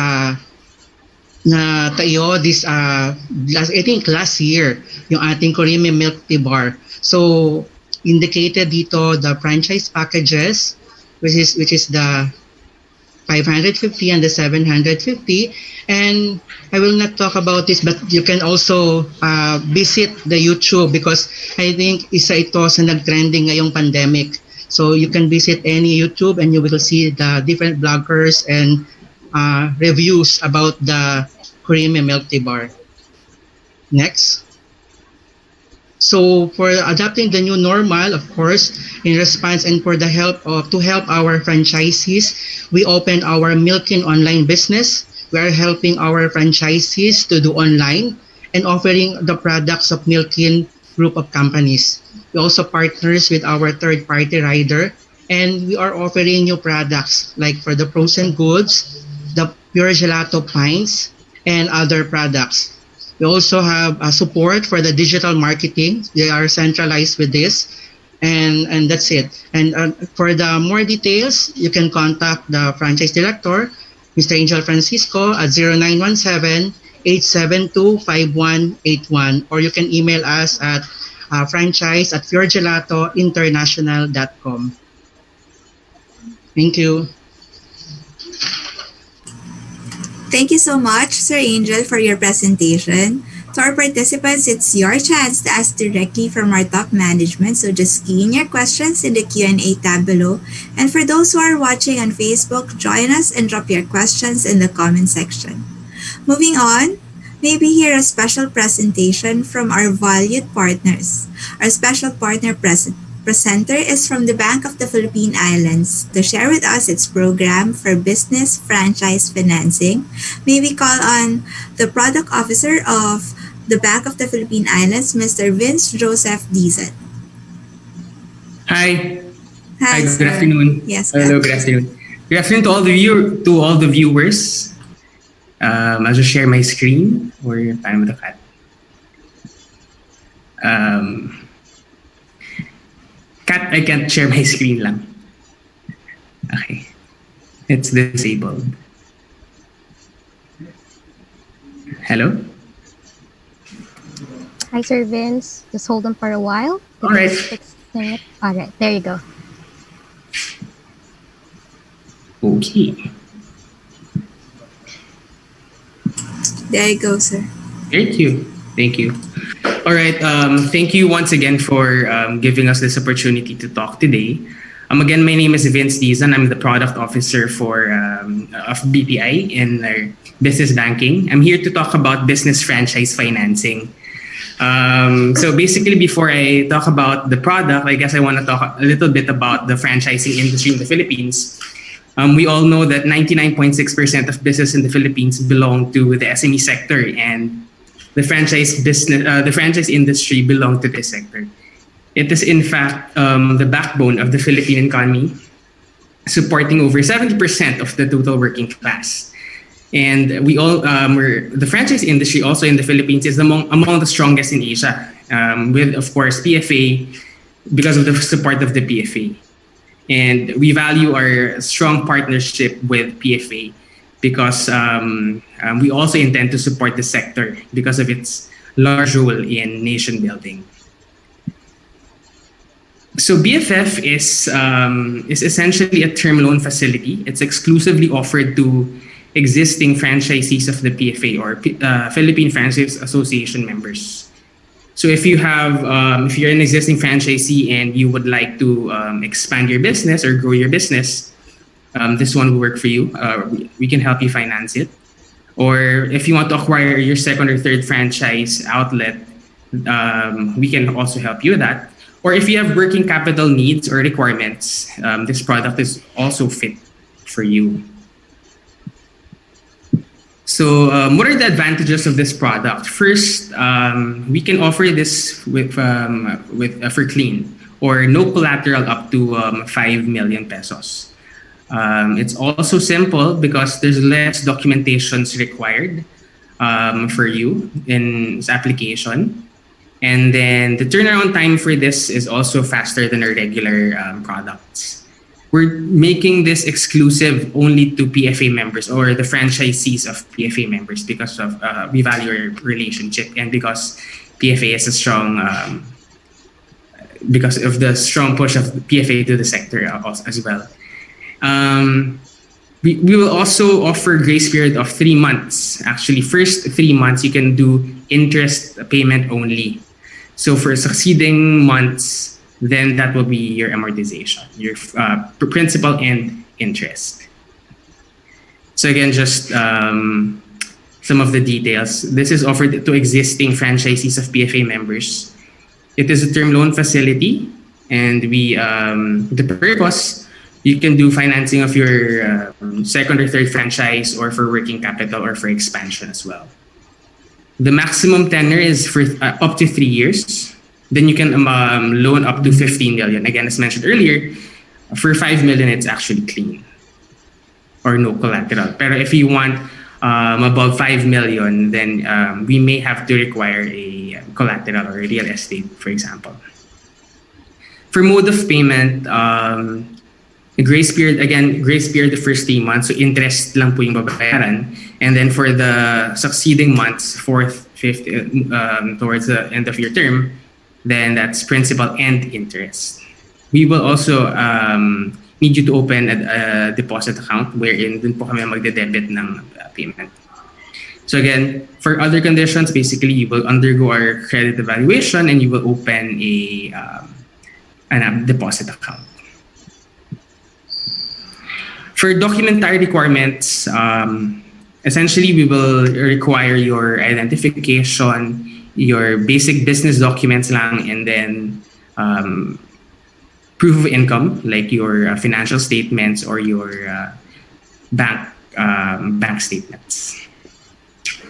na tayo I think last year, yung ating creamy milk tea bar. So, indicated dito the franchise packages, which is the 550 and the 750. And I will not talk about this, but you can also visit the YouTube because I think isa ito sa nag-trending ngayong pandemic. So you can visit any YouTube and you will see the different bloggers and reviews about the creamy milk tea bar. Next. So for adapting the new normal, of course, in response and for the to help our franchisees, we opened our Milkin online business. We are helping our franchisees to do online and offering the products of Milkin group of companies. We also partners with our third-party rider, and we are offering new products like for the frozen goods, the pure gelato pints, and other products. We also have support for the digital marketing. They are centralized with this. And that's it. And for the more details, you can contact the franchise director, Mr. Angel Francisco at 0917-872-5181, or you can email us at franchise@puregelatointernational.com. Thank you. Thank you so much, Sir Angel, for your presentation. To our participants, it's your chance to ask directly from our top management. So just key in your questions in the Q&A tab below. And for those who are watching on Facebook, join us and drop your questions in the comment section. Moving on, may we hear a special presentation from our valued partners. Our special partner presenter is from the Bank of the Philippine Islands. To share with us its program for business franchise financing, may we call on the product officer of the Bank of the Philippine Islands, Mr. Vince Joseph Dizon. Hi. Hi, good sir. afternoon. Yes. Hello, good afternoon. Good afternoon to all the viewers. I'll just share my screen or paano mo ito, Kat? Kat, I can't share my screen lang. Okay. It's disabled. Hello? Hi, Sir Vince. Just hold on for a while. All right. Fixing it. All right, there you go. Okay. There you go, sir. Thank you. Thank you. All right. Thank you once again for giving us this opportunity to talk today. Again, my name is Vince Dizon. I'm the product officer of BPI in business banking. I'm here to talk about business franchise financing. So basically, before I talk about the product, I guess I want to talk a little bit about the franchising industry in the Philippines. We all know that 99.6% of business in the Philippines belong to the SME sector, and the franchise industry belong to this sector. It is in fact the backbone of the Philippine economy, supporting over 70% of the total working class. And we all, the franchise industry also in the Philippines is among the strongest in Asia, with of course PFA, because of the support of the PFA. And we value our strong partnership with PFA because we also intend to support the sector because of its large role in nation building. So BFF is essentially a term loan facility. It's exclusively offered to existing franchisees of the PFA or Philippine Franchise Association members. So if you're an existing franchisee and you would like to expand your business or grow your business, this one will work for you. We can help you finance it. Or if you want to acquire your second or third franchise outlet, we can also help you with that. Or if you have working capital needs or requirements, this product is also fit for you. So what are the advantages of this product? First, we can offer this for clean or no collateral up to 5 million pesos. It's also simple because there's less documentations required for you in this application. And then the turnaround time for this is also faster than our regular products. we're making this exclusive only to PFA members or the franchisees of PFA members because of we value our relationship and because PFA is a strong because of the strong push of PFA to the sector as well. We will also offer grace period of 3 months. Actually, first 3 months you can do interest payment only. So for succeeding months, then that will be your amortization, your principal and interest. So again, just some of the details. This is offered to existing franchisees of PFA members. It is a term loan facility, and the purpose, you can do financing of your second or third franchise or for working capital or for expansion as well. The maximum tenure is for up to 3 years. Then you can loan up to 15 million. Again, as mentioned earlier, for 5 million, it's actually clean or no collateral. But if you want above 5 million, then we may have to require a collateral or a real estate, for example. For mode of payment, grace period, again, grace period the first 3 months, so interest lang po yung babayaran. And then for the succeeding months, fourth, fifth, towards the end of your term, then that's principal and interest. We will also need you to open a deposit account wherein dun po kami magde-debit ng payment. So again, for other conditions, basically you will undergo our credit evaluation and you will open a deposit account. For documentary requirements, essentially we will require your identification, your basic business documents lang, and then proof of income like your financial statements or your bank statements.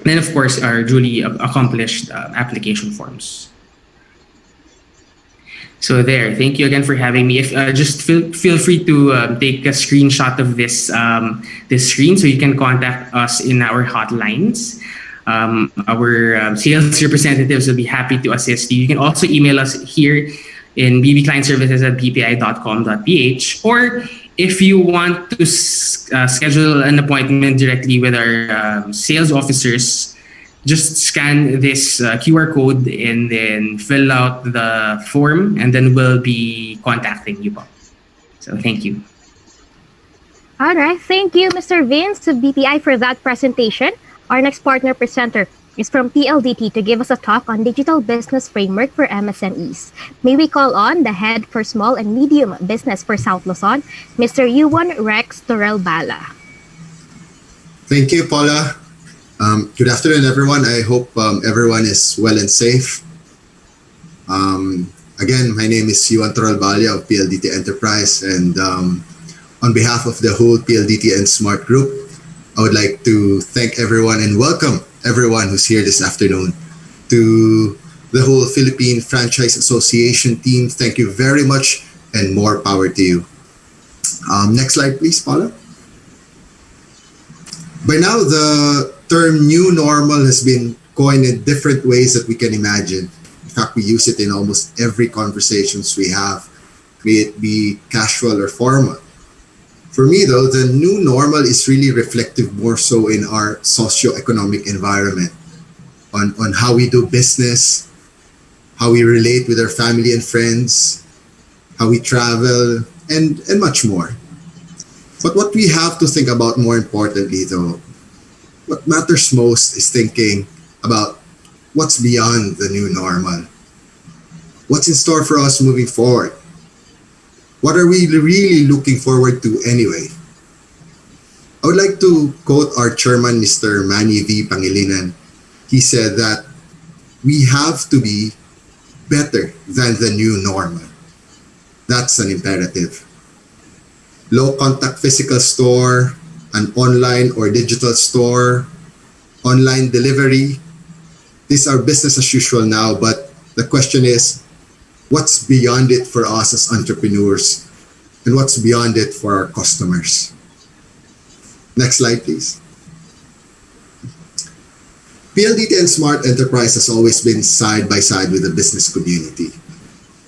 Then of course our duly accomplished application forms. So there, thank you again for having me. If just feel free to take a screenshot of this screen so you can contact us in our hotlines. Our sales representatives will be happy to assist you. You can also email us here in bbclientservices@bpi.com.ph, or if you want to schedule an appointment directly with our sales officers, just scan this QR code and then fill out the form, and then we'll be contacting you. So thank you. All right. Thank you, Mr. Vince of BPI, for that presentation. Our next partner presenter is from PLDT to give us a talk on digital business framework for MSMEs. May we call on the head for small and medium business for South Luzon, Mr. Yuan Rex Torel Bala. Thank you, Paula. Good afternoon, everyone. I hope everyone is well and safe. Again, my name is Yuan Torel Bala of PLDT Enterprise, and on behalf of the whole PLDT and Smart Group, I would like to thank everyone and welcome everyone who's here this afternoon. To the whole Philippine Franchise Association team, thank you very much and more power to you. Next slide, please, Paula. By now, the term new normal has been coined in different ways that we can imagine. In fact, we use it in almost every conversations we have, may it be casual or formal. For me, though, the new normal is really reflective more so in our socio-economic environment, on how we do business, how we relate with our family and friends, how we travel, and much more. But what we have to think about more importantly, though, what matters most is thinking about what's beyond the new normal. What's in store for us moving forward? What are we really looking forward to anyway? I would like to quote our chairman, Mr. Manny V. Pangilinan. He said that we have to be better than the new normal. That's an imperative. Low contact physical store, an online or digital store, online delivery. These are business as usual now, but the question is, what's beyond it for us as entrepreneurs, and what's beyond it for our customers? Next slide, please. PLDT and Smart Enterprise has always been side by side with the business community.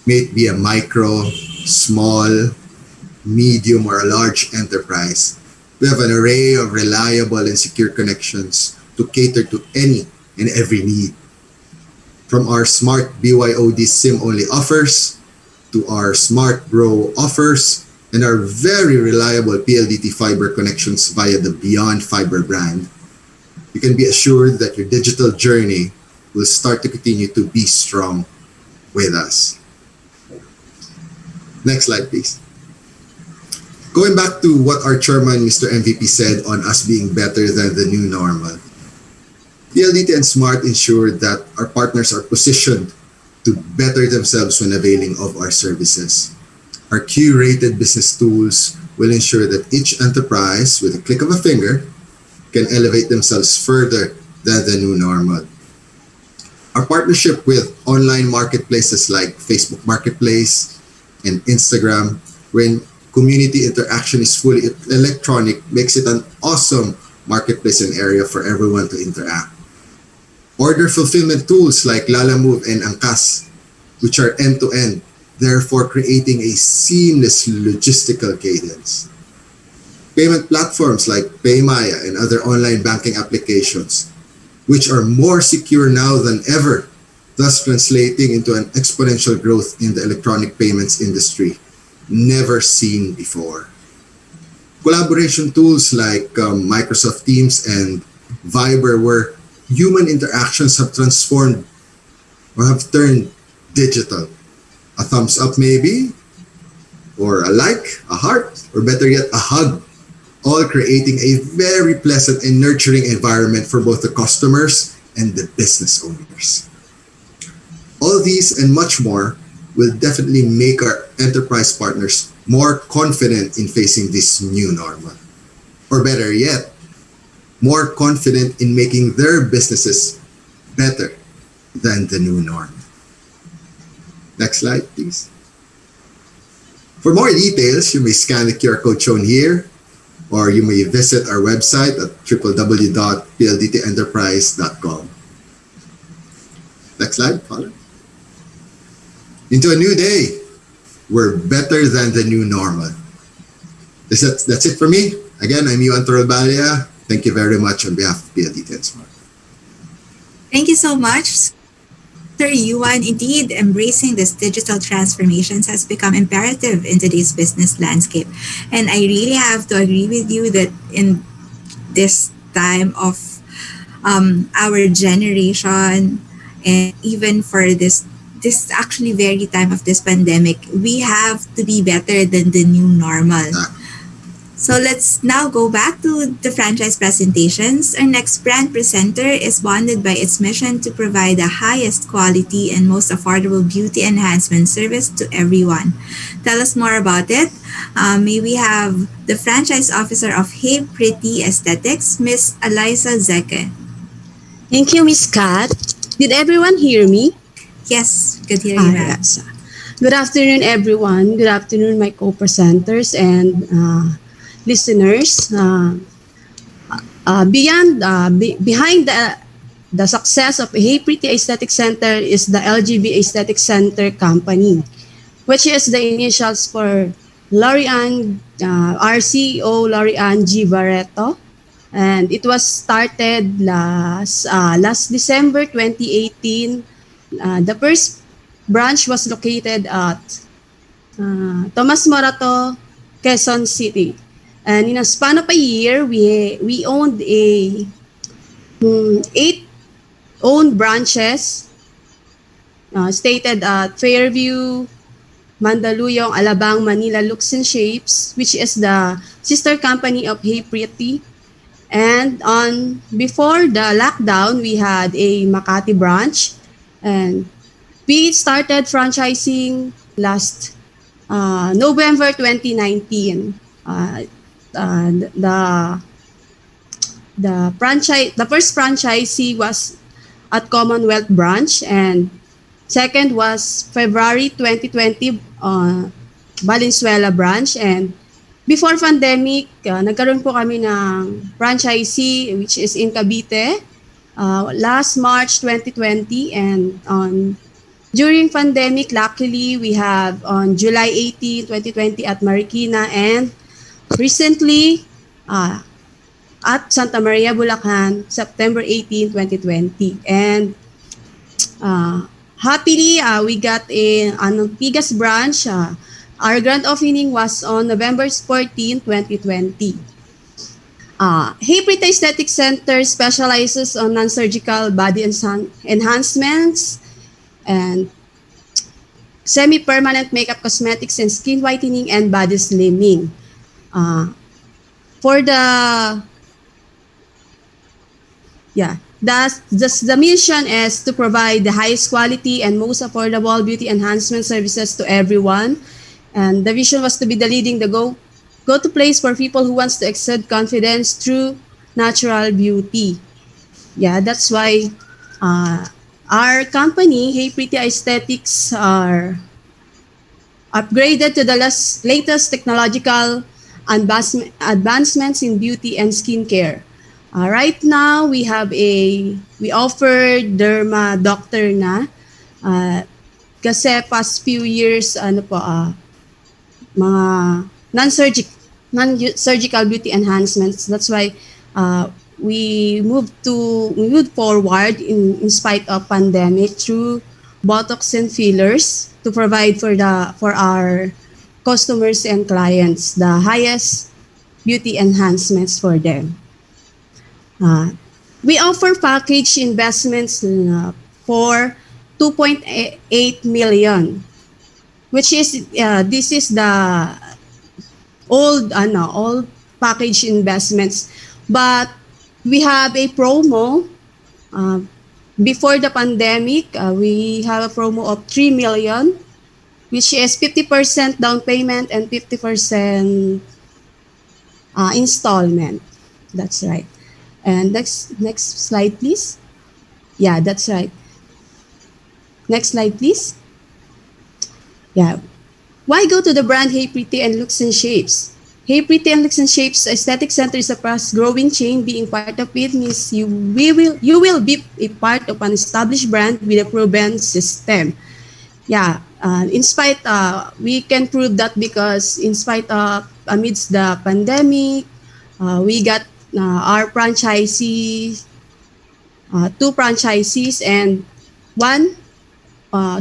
May it be a micro, small, medium, or a large enterprise, we have an array of reliable and secure connections to cater to any and every need. From our smart BYOD SIM-only offers, to our smart Grow offers, and our very reliable PLDT fiber connections via the Beyond Fiber brand, you can be assured that your digital journey will start to continue to be strong with us. Next slide, please. Going back to what our chairman, Mr. MVP, said on us being better than the new normal, PLDT and Smart ensured that our partners are positioned to better themselves when availing of our services. Our curated business tools will ensure that each enterprise, with a click of a finger, can elevate themselves further than the new normal. Our partnership with online marketplaces like Facebook Marketplace and Instagram, when community interaction is fully electronic, makes it an awesome marketplace and area for everyone to interact. Order fulfillment tools like Lalamove and Angkas, which are end-to-end, therefore creating a seamless logistical cadence. Payment platforms like PayMaya and other online banking applications, which are more secure now than ever, thus translating into an exponential growth in the electronic payments industry, never seen before. Collaboration tools like Microsoft Teams and Viber, where human interactions have transformed or have turned digital. A thumbs up maybe, or a like, a heart, or better yet, a hug, all creating a very pleasant and nurturing environment for both the customers and the business owners. All these and much more will definitely make our enterprise partners more confident in facing this new normal. Or better yet, more confident in making their businesses better than the new norm. Next slide, please. For more details, you may scan the QR code shown here, or you may visit our website at www.pldtenterprise.com. Next slide, Colin. Into a new day. We're better than the new normal. That's it for me. Again, I'm Yuan Torrebalia. Thank you very much on behalf of PLDT and Smart. Thank you so much, Sir Yuan. Indeed, embracing this digital transformations has become imperative in today's business landscape. And I really have to agree with you that in this time of our generation, and even for this actually very time of this pandemic, we have to be better than the new normal. So let's now go back to the franchise presentations. Our next brand presenter is bonded by its mission to provide the highest quality and most affordable beauty enhancement service to everyone. Tell us more about it. May we have the franchise officer of Hey Pretty Aesthetics, Miss Eliza Zeke. Thank you, Miss Kat. Did everyone hear me? Yes, good hearing you, ma'am. Yes. Good afternoon, everyone. Good afternoon, my co-presenters and listeners. Behind the success of Hey Pretty Aesthetic Center is the LGB Aesthetic Center Company, which is the initials for Lorianne, our CEO, Lorianne G. Barreto. And it was started last December 2018. The first branch was located at Tomas Morato, Quezon City. And in a span of a year, we owned 8 owned branches stated at Fairview, Mandaluyong, Alabang, Manila, Looks and Shapes, which is the sister company of Hey Pretty. And before the lockdown, we had a Makati branch, and we started franchising last November 2019. The first franchisee was at Commonwealth branch, and second was February 2020 Valenzuela branch. And before pandemic, nagkaroon po kami ng franchisee which is in Cavite last March 2020, and on During pandemic, luckily, we have on July 18, 2020 at Marikina, and recently at Santa Maria, Bulacan, September 18, 2020. And happily, we got an Ortigas branch. Our grand opening was on November 14, 2020. Hey Pretty Aesthetic Center specializes on non-surgical body enhancements and semi-permanent makeup cosmetics and skin whitening and body slimming. For the the mission is to provide the highest quality and most affordable beauty enhancement services to everyone. And the vision was to be the leading the go-to place for people who wants to exude confidence through natural beauty. Yeah, that's why our company, Hey Pretty Aesthetics, are upgraded to the latest technological advancements in beauty and skincare. Right now, we offer derma doctor na. Kasi past few years, mga non-surgical beauty enhancements. That's why we moved forward in spite of pandemic through Botox and fillers to provide for our customers and clients the highest beauty enhancements for them. We offer package investments for 2.8 million, which is this is the old package investments, but we have a promo before the pandemic. We have a promo of 3 million, which is 50% down payment and 50% installment. That's right. And next slide, please. Yeah, that's right. Next slide, please. Yeah. Why go to the brand Hey Pretty and Looks and Shapes? Hey Pretty and Looks and Shapes Aesthetic Center is a fast-growing chain. Being part of it means you will be a part of an established brand with a proven system. Yeah. In spite, we can prove that because in spite of amidst the pandemic, we got our franchisees, 2 franchisees and 1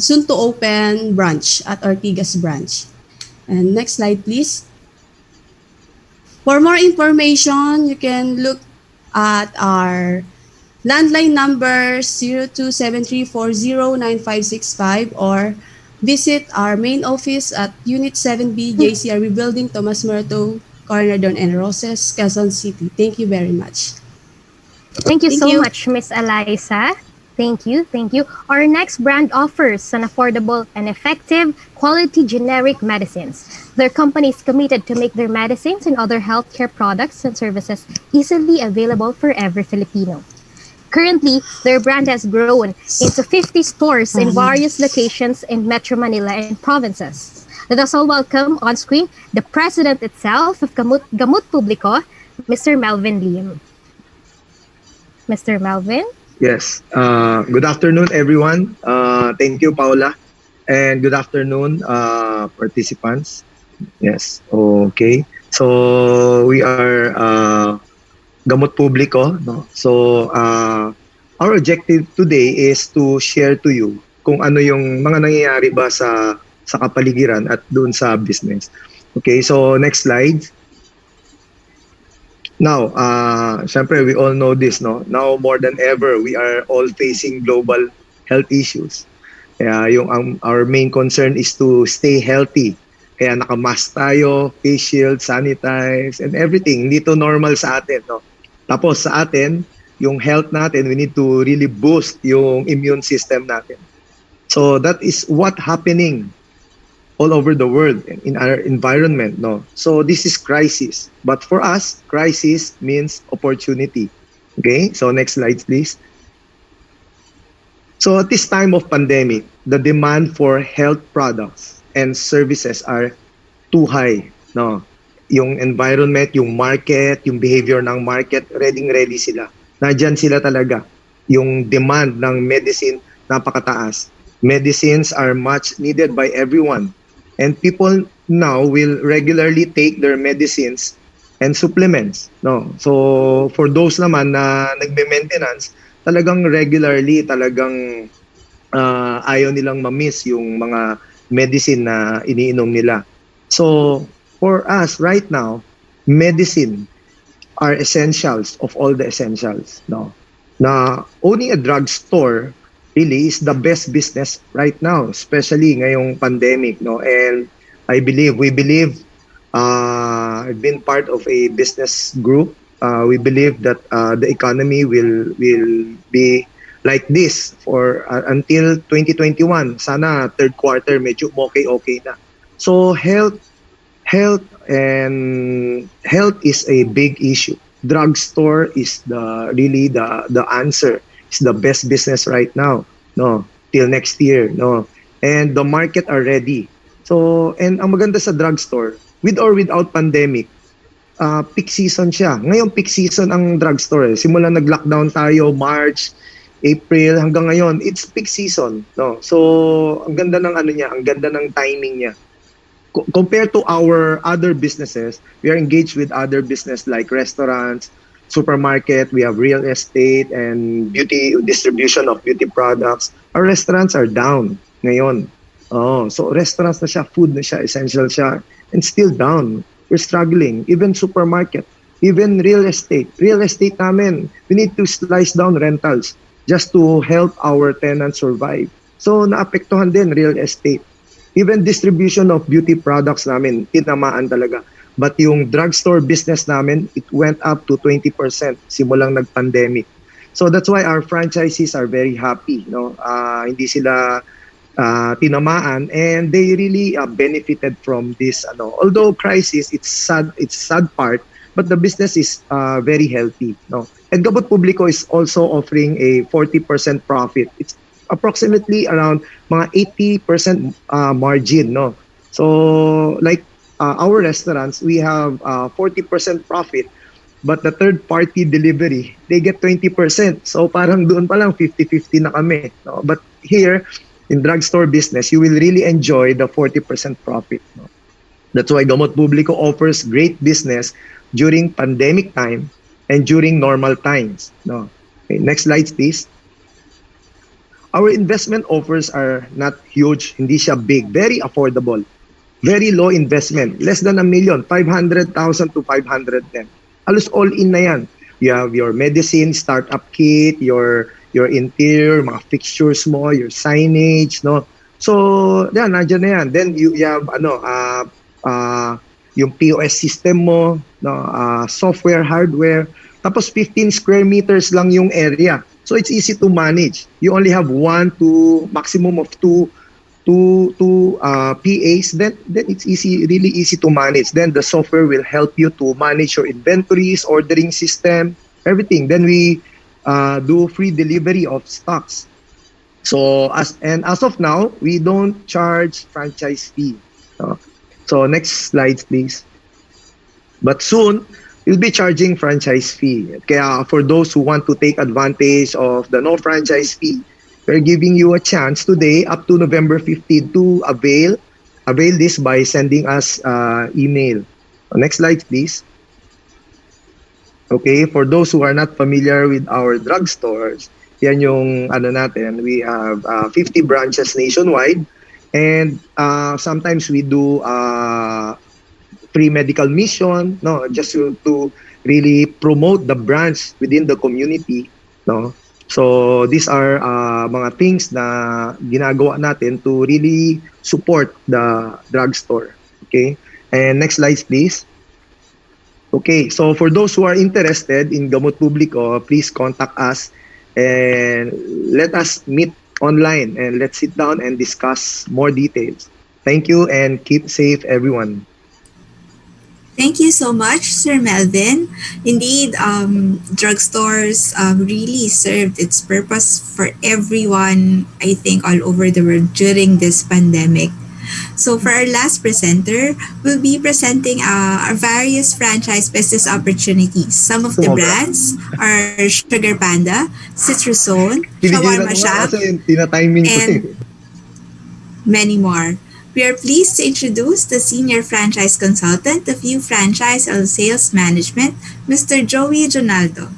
soon to open branch at Ortigas branch. And next slide, please. For more information, you can look at our landline number 0273409565 or visit our main office at Unit 7B JCRB Building, Tomas Morato, Cornerdon and Roses, Quezon City. Thank you very much. Thank you so much, Miss Eliza. Thank you. Our next brand offers an affordable and effective quality generic medicines. Their company is committed to make their medicines and other healthcare products and services easily available for every Filipino. Currently, their brand has grown into 50 stores in various locations in Metro Manila and provinces. Let us all welcome on screen the president itself of Gamot Publico, Mr. Melvin Lim. Mr. Melvin? Yes. Good afternoon, everyone. Thank you, Paula. And good afternoon, participants. Yes. Okay. So we are Gamot Publico. No? So our objective today is to share to you kung ano yung mga nangyayari ba sa kapaligiran at doon sa business. Okay. So next slide. Now, syempre, we all know this, no? Now more than ever, we are all facing global health issues. Kaya our main concern is to stay healthy. Kaya nakamask tayo, face shield, sanitize, and everything. Hindi to normal sa atin, no? Tapos sa atin, yung health natin, we need to really boost yung immune system natin. So that is what happening all over the world in our environment, no? So this is crisis. But for us, crisis means opportunity. Okay? So next slide, please. So at this time of pandemic, the demand for health products and services are too high, no? Yung environment, yung market, yung behavior ng market, ready sila. Nandyan sila talaga. Yung demand ng medicine, napakataas. Medicines are much needed by everyone. And people now will regularly take their medicines and supplements. No? So for those naman na nagme-maintenance, talagang regularly, talagang ayaw nilang ma-miss yung mga medicine na iniinom nila. So for us right now, medicine are essentials of all the essentials. No? Na owning a drugstore really is the best business right now, especially ngayong pandemic. No? And we believe, I've been part of a business group. We believe that the economy will be like this for until 2021. Sana third quarter medyo okay na. So health is a big issue. Drugstore is the answer. It's the best business right now. No, till next year. No, and the market are ready. So and ang maganda sa drugstore, with or without pandemic, peak season siya. Ngayon peak season ang drugstore. Simula nag-lockdown tayo March, April hanggang ngayon, it's peak season. No, so ang ganda ng ang ganda ng timing niya. Compared to our other businesses, we are engaged with other business like restaurants, supermarket, we have real estate and beauty distribution of beauty products. Our restaurants are down ngayon. So restaurants na siya, food na siya, essential siya, and still down. We're struggling. Even supermarket, even real estate. Real estate namin, we need to slice down rentals just to help our tenants survive. So naapektuhan din real estate. Even distribution of beauty products namin, tinamaan talaga. But yung drugstore business namin, it went up to 20% simulang nag-pandemic. So that's why our franchisees are very happy. No? Hindi sila tinamaan and they really benefited from this. Although crisis, it's sad part, but the business is very healthy. No? And Gabot Publico is also offering a 40% profit. It's approximately around mga 80% margin, no? So like our restaurants, we have 40% profit, but the third party delivery, they get 20%. So parang doon pa lang 50-50 na kami, no? But here in drugstore business, you will really enjoy the 40% profit, no? That's why Gamot Publico offers great business during pandemic time and during normal times, no? Okay, next slide please. Our investment offers are not huge, hindi siya big, very affordable, very low investment, less than $1 million, 500,000 to 510. Halos all in na yan. You have your medicine, startup kit, your interior, mga fixtures mo, your signage, no? So, yan, nandiyan na yan. Then you have yung POS system mo, no? Software, hardware. Tapos 15 square meters lang yung area. So it's easy to manage. You only have maximum of two PAs. Then it's really easy to manage. Then the software will help you to manage your inventories, ordering system, everything. Then we do free delivery of stocks. So as of now, we don't charge franchise fee. So next slide, please. But soon, you'll be charging franchise fee. Kaya for those who want to take advantage of the no franchise fee, we're giving you a chance today up to November 15 to avail this by sending us email. Next slide, please. Okay, for those who are not familiar with our drugstores, yan yung natin. We have 50 branches nationwide, and sometimes we do free medical mission, no, just to really promote the branch within the community, no. So these are mga things na ginagawa natin to really support the drugstore. Okay, and next slide please. Okay, so for those who are interested in Gamot Publico, please contact us and let us meet online and let's sit down and discuss more details. Thank you and keep safe, everyone. Thank you so much, Sir Melvin. Indeed, drugstores really served its purpose for everyone, I think, all over the world during this pandemic. So for our last presenter, we'll be presenting our various franchise business opportunities. Some of the brands are Sugar Panda, Citrusone, Shawarma Shack, and many more. We are pleased to introduce the Senior Franchise Consultant of U Franchise and Sales Management, Mr. Joey Jonaldo.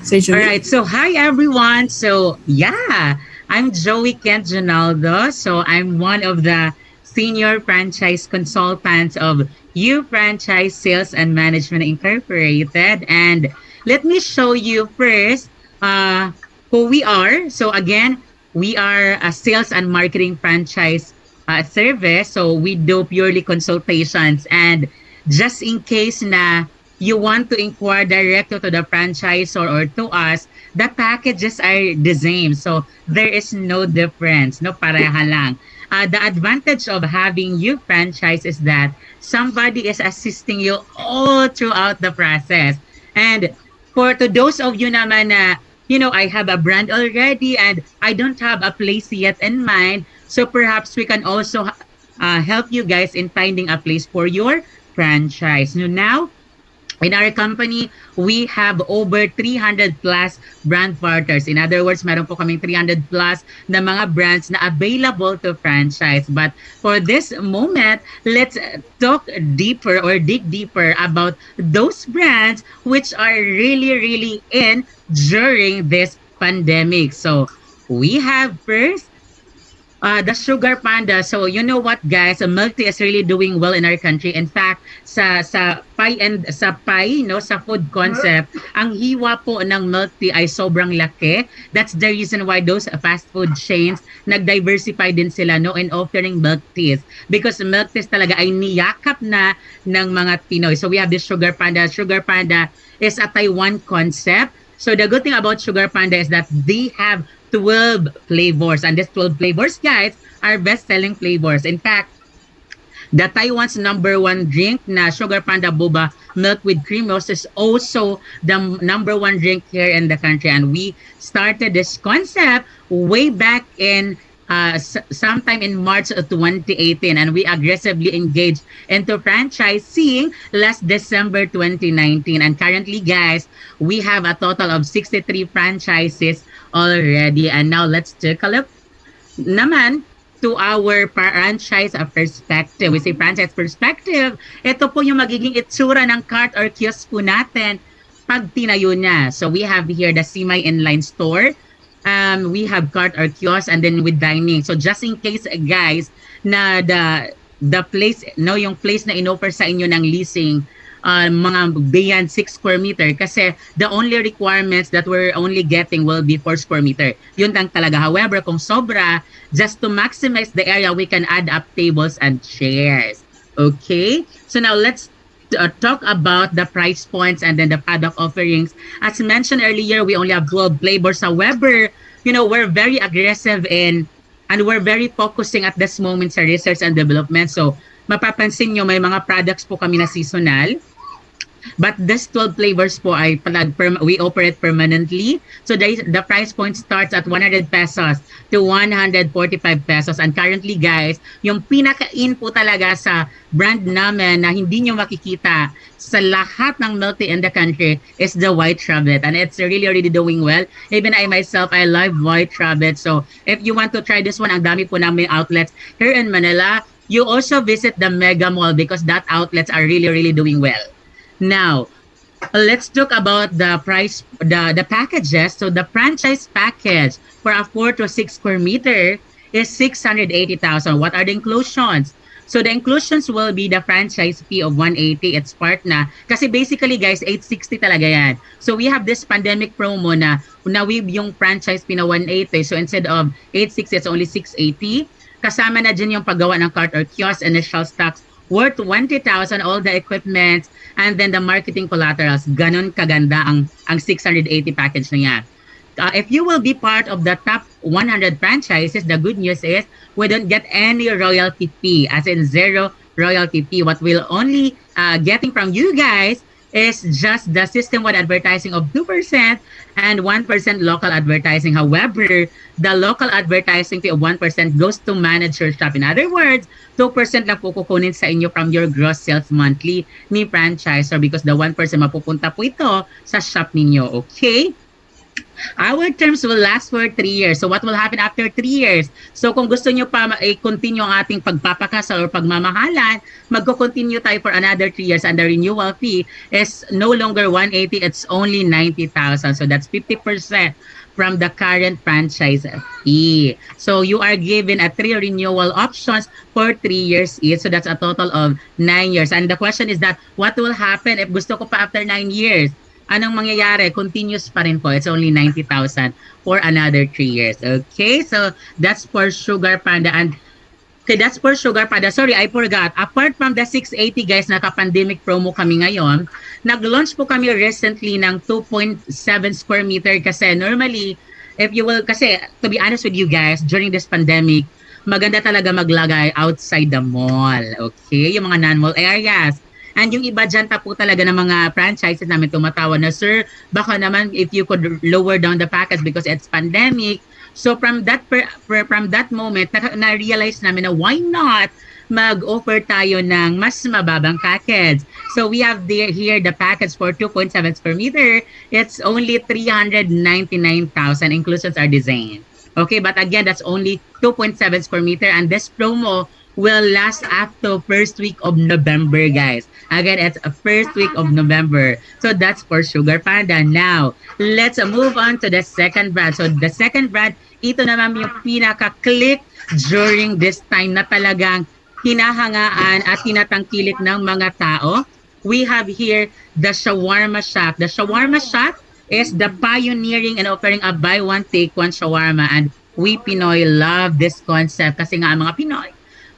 Sir All Joey? right. So, hi, everyone. So, yeah, I'm Joey Kent Ginaldo. So, I'm one of the senior franchise consultants of U Franchise Sales and Management Incorporated. And let me show you first uh, who we are. So, again, we are a sales and marketing franchise service. So, we do purely consultations. And just in case na you want to inquire directly to the franchisor or to us, the packages are the same. So there is no difference, no pareha lang. The advantage of having you franchise is that somebody is assisting you all throughout the process. And for to those of you naman na, I have a brand already and I don't have a place yet in mind, so perhaps we can also help you guys in finding a place for your franchise. Now, in our company, we have over 300 plus brand partners. In other words, meron po kaming 300 plus na mga brands na available to franchise. But for this moment, let's talk deeper or dig deeper about those brands which are really, really in during this pandemic. So we have first the Sugar Panda. So you know what, guys? Milk tea is really doing well in our country. In fact, sa pie and sa pie, no, sa food concept, ang hiwa po ng milk tea ay sobrang laki. That's the reason why those fast food chains nag-diversify din sila, no, in offering milk teas, because milk teas talaga ay niyakap na ng mga Pinoy. So we have this Sugar Panda. Sugar Panda is a Taiwan concept. So the good thing about Sugar Panda is that they have 12 flavors, and these 12 flavors, guys, are best-selling flavors. In fact, the Taiwan's number one drink na Sugar Panda Boba Milk with Cream Rose is also the number one drink here in the country. And we started this concept way back in sometime in March of 2018, and we aggressively engaged into franchising last December 2019. And currently, guys, we have a total of 63 franchises already. And now let's take a look naman to our franchise perspective. We say franchise perspective, ito po yung magiging itsura ng cart or kiosk po natin pag tinayo niya. So we have here the semi-inline store. We have cart or kiosk, and then with dining. So just in case, guys, na the place, no, yung place na inoffer sa inyo ng leasing, mga beyond 6 square meter, kasi the only requirements that we're only getting will be 4 square meter. Yun lang talaga. However, kung sobra, just to maximize the area, we can add up tables and chairs. Okay? So now let's talk about the price points and then the product offerings. As mentioned earlier, we only have 12 flavors. However, we're very aggressive and we're very focusing at this moment sa research and development. So, mapapansin nyo, may mga products po kami na seasonal. But this 12 flavors po ay we operate permanently. So the price point starts at 100 pesos to 145 pesos. And currently, guys, yung pinaka-in po talaga sa brand namin na hindi nyo makikita sa lahat ng milk tea in the country is the White Rabbit. And it's really, really doing well. Even I myself, I love White Rabbit. So if you want to try this one, ang dami po namin outlets here in Manila. You also visit the Mega Mall because that outlets are really, really doing well. Now, let's talk about the price, the packages. So the franchise package for a 4 to 6 square meter is 680,000. What are the inclusions? So the inclusions will be the franchise fee of 180. It's part na. Kasi basically, guys, 860 talaga yan. So we have this pandemic promo na nawib yung franchise fee na 180. So instead of 860, it's only 680. Kasama na dyan yung paggawa ng cart or kiosk, initial stocks worth 20,000, all the equipment, and then the marketing collaterals. Ganon kaganda ang 680 package na yan. If you will be part of the top 100 franchises, the good news is we don't get any royalty fee, as in zero royalty fee. What we'll only getting from you guys is just the system-wide advertising of 2% and 1% local advertising. However, the local advertising fee of 1% goes to manage your shop. In other words, 2% lang po kukunin sa inyo from your gross sales monthly ni franchisor because the 1% mapupunta po ito sa shop ninyo. Okay? Our terms will last for 3 years. So what will happen after 3 years? So kung gusto nyo pa i-continue ang ating pagpapakasal or pagmamahalan, magko-continue tayo for another 3 years and the renewal fee is no longer 180, it's only 90,000. So that's 50% from the current franchise fee. So you are given a 3 renewal options for 3 years each. So that's a total of 9 years. And the question is that what will happen if gusto ko pa after 9 years? Anong mangyayari? Continuous pa rin po. It's only 90,000 for another 3 years. Okay? So that's for Sugar Panda. And okay, that's for Sugar Panda. Sorry, I forgot. Apart from the 680 guys, naka-pandemic promo kami ngayon, nag-launch po kami recently ng 2.7 square meter kasi normally, if you will, kasi to be honest with you guys, during this pandemic, maganda talaga maglagay outside the mall. Okay? Yung mga non-mall areas. And yung iba dyan pa po talaga ng mga franchises namin tumatawa na, sir, baka naman if you could lower down the package because it's pandemic. So from that from that moment, na-realize namin na why not mag-offer tayo ng mas mababang package. So we have here the package for 2.7 square meter. It's only 399,000. Inclusions are designed. Okay, but again, that's only 2.7 square meter and this promo will last up to first week of November, guys. Again, it's a first week of November. So that's for Sugar Panda. Now, let's move on to the second brand. So the second brand, ito naman yung pinaka-click during this time na talagang hinahangaan at tinatangkilik ng mga tao. We have here the Shawarma Shack. The Shawarma Shack is the pioneering and offering a buy one, take one shawarma. And we Pinoy love this concept kasi nga ang mga Pinoy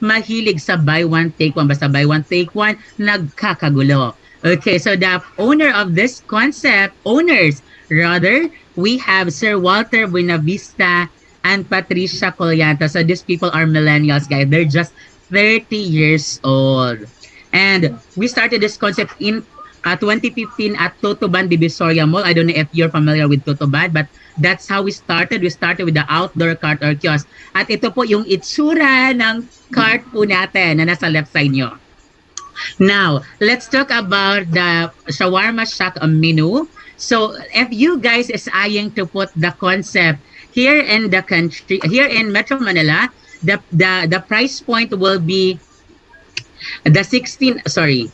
mahilig sa buy one, take one. Basta buy one, take one, nagkakagulo. Okay, so the owner of this concept, owners rather, we have Sir Walter Buenavista and Patricia Collianta. So these people are millennials, guys. They're just 30 years old. And we started this concept in 2015 at Totoban Divisoria Mall. I don't know if you're familiar with Totoban, but that's how we started. We started with the outdoor cart or kiosk. At ito po yung itsura ng cart po natin na nasa left side nyo. Now, let's talk about the Shawarma Shack menu. So, if you guys is eyeing to put the concept here in the country, here in Metro Manila, the price point will be the 16, sorry.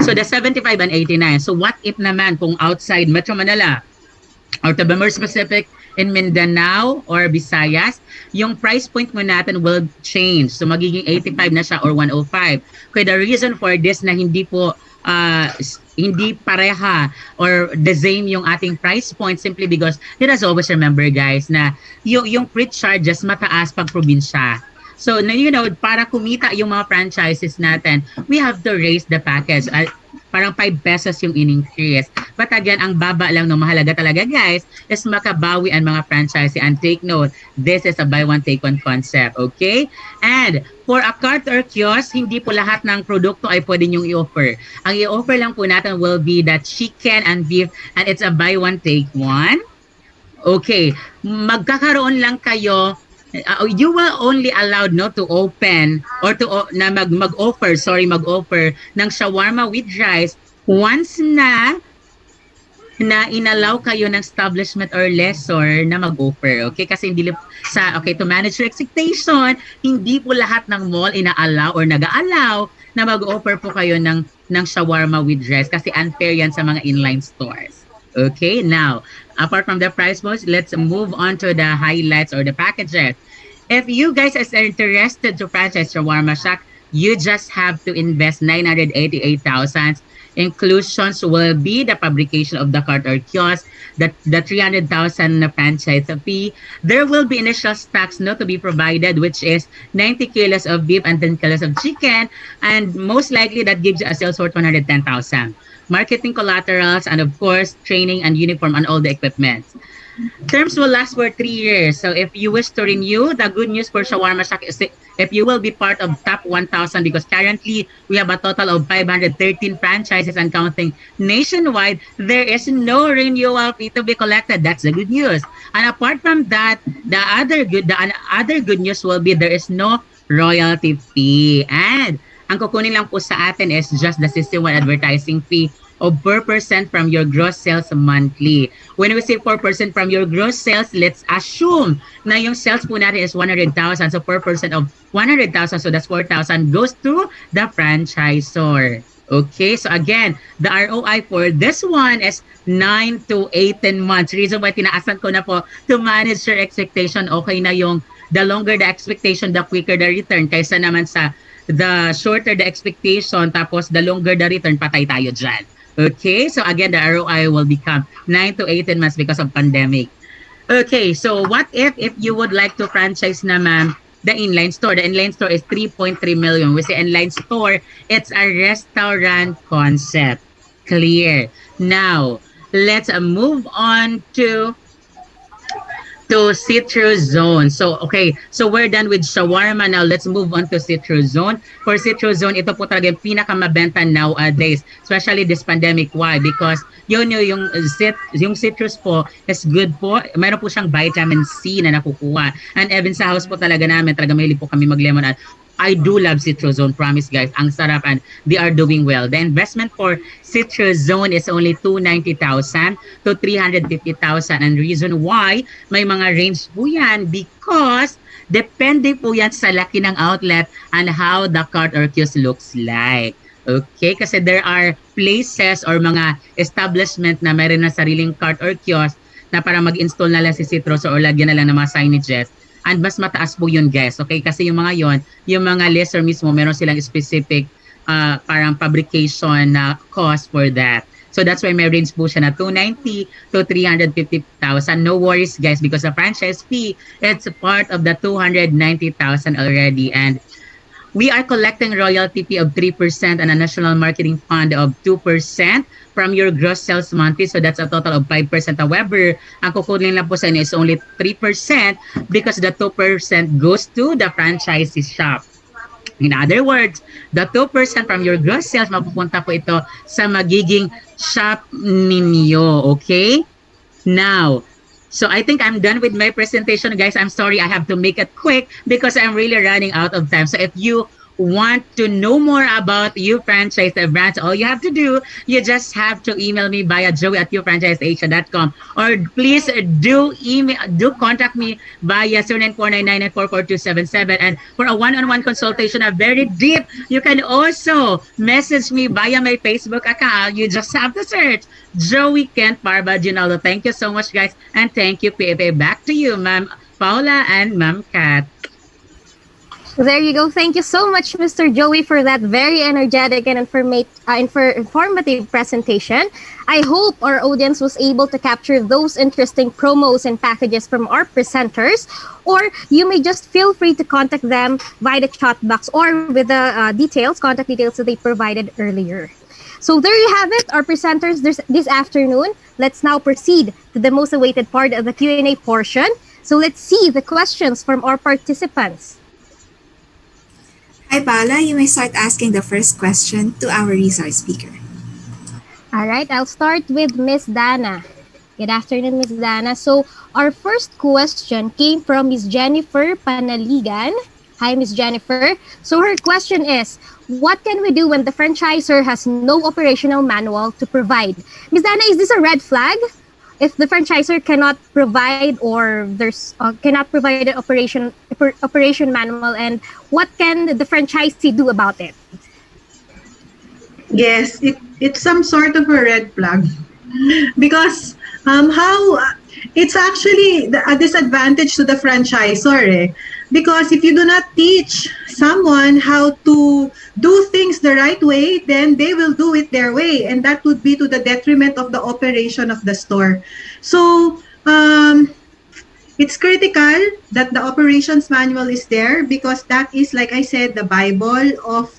So, the 75 and 89. So, what if naman kung outside Metro Manila, or to be more specific, in Mindanao or Visayas, yung price point mo natin will change. So magiging 85 na siya or 105. Kaya the reason for this na hindi po hindi pareha or the same yung ating price point simply because let us always remember guys na yung freight charges mataas pag probinsya. So you know, para kumita yung mga franchises natin, we have to raise the package. Parang 5 pesos yung in-increase. But again, ang baba lang no, mahalaga talaga guys, is makabawi ang mga franchise. And take note, this is a buy one, take one concept. Okay? And for a cart or kiosk, hindi po lahat ng produkto ay pwede niyong i-offer. Ang i-offer lang po natin will be the chicken and beef and it's a buy one, take one. Okay. Magkakaroon lang kayo you will only allowed no to open or to mag-offer ng shawarma with rice once na inallow kayo ng establishment or lessor na mag-offer. Okay? Kasi hindi to manage your expectation, hindi po lahat ng mall ina-allow or nag-allow na mag-offer po kayo ng shawarma with rice kasi unfair yan sa mga inline stores. Okay? Now, apart from the price points, let's move on to the highlights or the packages. If you guys are interested to franchise Shawarma Shack, you just have to invest 988,000. Inclusions will be the fabrication of the cart or kiosk, the 300,000 franchise fee. There will be initial stocks not to be provided, which is 90 kilos of beef and 10 kilos of chicken, and most likely that gives you a sales worth 110,000. Marketing collaterals, and of course, training and uniform and all the equipment. Terms will last for 3 years. So if you wish to renew, the good news for Shawarma Shack is if you will be part of top 1,000 because currently we have a total of 513 franchises and counting nationwide, there is no renewal fee to be collected. That's the good news. And apart from that, the other good news will be there is no royalty fee. And ang kukunin lang po sa atin is just the system-wide advertising fee of 4% from your gross sales monthly. When we say 4% from your gross sales, let's assume na yung sales po natin is 100,000. So 4% of 100,000, so that's 4,000 goes to the franchisor. Okay, so again, the ROI for this one is 9 to 18 months. Reason why tinaasan ko na po to manage your expectation. Okay na yung the longer the expectation, the quicker the return. Kaysa naman sa the shorter the expectation, tapos the longer the return, patay tayo dyan. Okay, so again, the ROI will become 9 to 18 months because of pandemic. Okay, so what if you would like to franchise naman the inline store? The inline store is 3.3 million. We say inline store, it's a restaurant concept. Clear. Now, let's move on to citrus zone. So, okay. So, we're done with shawarma. Now, let's move on to citrus zone. For citrus zone, ito po talaga yung pinakamabenta nowadays. Especially this pandemic. Why? Because yung citrus po is good po. Meron po siyang vitamin C na nakukuha. And even sa house po talaga namin, talaga mahilig po kami mag-lemon. I do love Citrus Zone, promise guys. Ang sarap and they are doing well. The investment for Citrus Zone is only 290,000 to 350,000. And reason why may mga range po yan because depende po yan sa laki ng outlet and how the cart or kiosk looks like. Okay? Kasi there are places or mga establishment na meron na sariling cart or kiosk na para mag-install na lang si Citrus or lagyan na lang ng mga signages. And mas mataas po yun, guys. Okay? Kasi yung mga yon, yung mga lesser mismo, meron silang specific parang fabrication na cost for that. So that's why may range po siya na 290 to 350,000. No worries, guys, because the franchise fee, it's part of the 290,000 already. And we are collecting royalty fee of 3% and a national marketing fund of 2% from your gross sales monthly. So that's a total of 5%. However, ang kukunin lang po sa inyo is only 3% because the 2% goes to the franchisee shop. In other words, the 2% from your gross sales, mapupunta po ito sa magiging shop ninyo. Okay? Now, so I think I'm done with my presentation, guys. I'm sorry, I have to make it quick because I'm really running out of time. So if you want to know more about You Franchise the brands, all you have to do, you just have to email me via joey@youfranchiseasia.com or please do contact me via 0949994427 and for a one-on-one consultation, a very deep, you can also message me via my Facebook account. You just have to search Joey Kent Parba Ginaldo. Thank you so much, guys, and thank you, PFA. Back to you, Ma'am Paula and Ma'am Kat. There you go. Thank you so much, Mr. Joey, for that very energetic and informative presentation. I hope our audience was able to capture those interesting promos and packages from our presenters, or you may just feel free to contact them via the chat box or with the contact details that they provided earlier. So there you have it, our presenters this afternoon. Let's now proceed to the most awaited part of the Q&A portion. So let's see the questions from our participants. Hi, Paula. You may start asking the first question to our resource speaker. All right, I'll start with Miss Dana. Good afternoon, Miss Dana. So our first question came from Miss Jennifer Panaligan. Hi, Miss Jennifer. So her question is, what can we do when the franchisor has no operational manual to provide? Miss Dana, is this a red flag? If the franchisor cannot provide or cannot provide an operation manual, and what can the franchisee do about it? Yes, it's some sort of a red flag because it's actually a disadvantage to the franchisor because if you do not teach someone how to do things the right way, then they will do it their way, and that would be to the detriment of the operation of the store. So it's critical that the operations manual is there because that is, like I said, the Bible of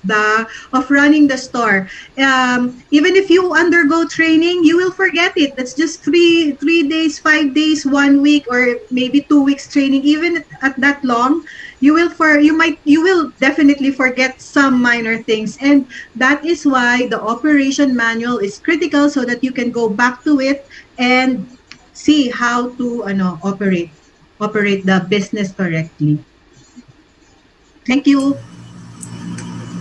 running the store. Even if you undergo training, you will forget it. That's just 3 days, 5 days, 1 week, or maybe 2 weeks training. Even at that long, you will definitely forget some minor things, and that is why the operation manual is critical so that you can go back to it and see how to operate the business correctly. Thank you.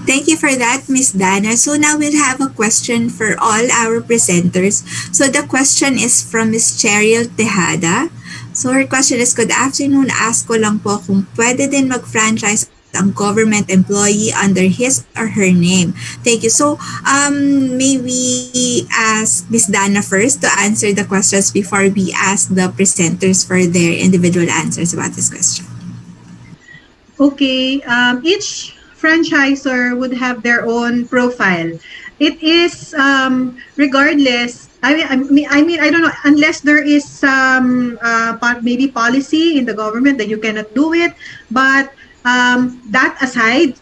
Thank you for that, Miss Dana. So now we'll have a question for all our presenters. So the question is from Miss Cheryl Tejada. So her question is, good afternoon. Ask ko lang po kung pwede din mag-franchise ang government employee under his or her name. Thank you. So may we ask Miss Dana first to answer the questions before we ask the presenters for their individual answers about this question. Okay, each franchisor would have their own profile. It is regardless. I don't know, unless there is some maybe policy in the government that you cannot do it. But that aside,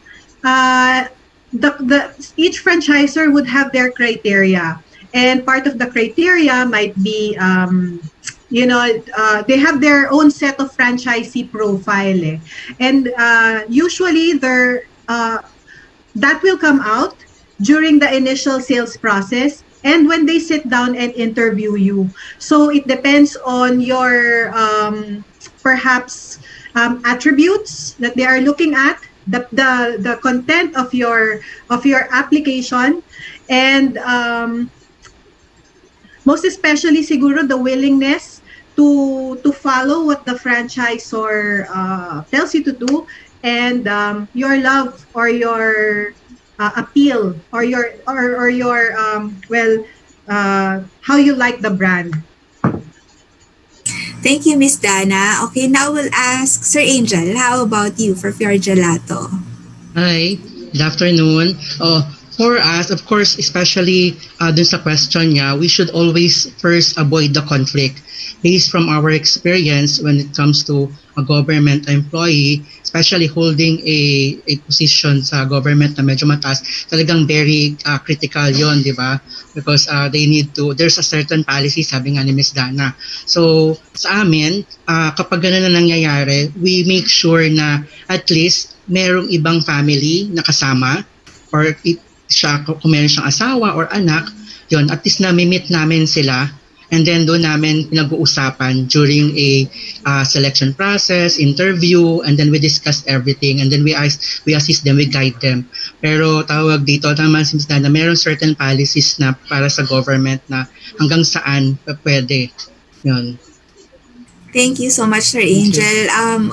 each franchisor would have their criteria, and part of the criteria might be they have their own set of franchisee profile, and usually that will come out during the initial sales process and when they sit down and interview you. So it depends on your perhaps attributes that they are looking at, the content of your application, and most especially siguro the willingness to follow what the franchisor tells you to do, and your love or your appeal or your how you like the brand. Thank you, Miss Dana. Okay, now we'll ask Sir Angel. How about you for Fior Gelato? Hi, good afternoon. For us, of course, especially dun sa question niya, we should always first avoid the conflict. Based from our experience when it comes to a government employee, especially holding a position sa government na medyo mataas, talagang very critical yon, di ba? Because there's a certain policy, sabi nga ni Ms. Dana. So, sa amin, kapag gano'n na nangyayari, we make sure na at least merong ibang family na kasama, or kung meron siyang asawa or anak, yon, at least na-meet namin sila. And then doon namin pinag-uusapan during a selection process, interview, and then we discuss everything. And then we assist them, we guide them. Pero tawag dito naman si Ms. Dana, meron certain policies na para sa government na hanggang saan pwede. Yun. Thank you so much, Sir Angel.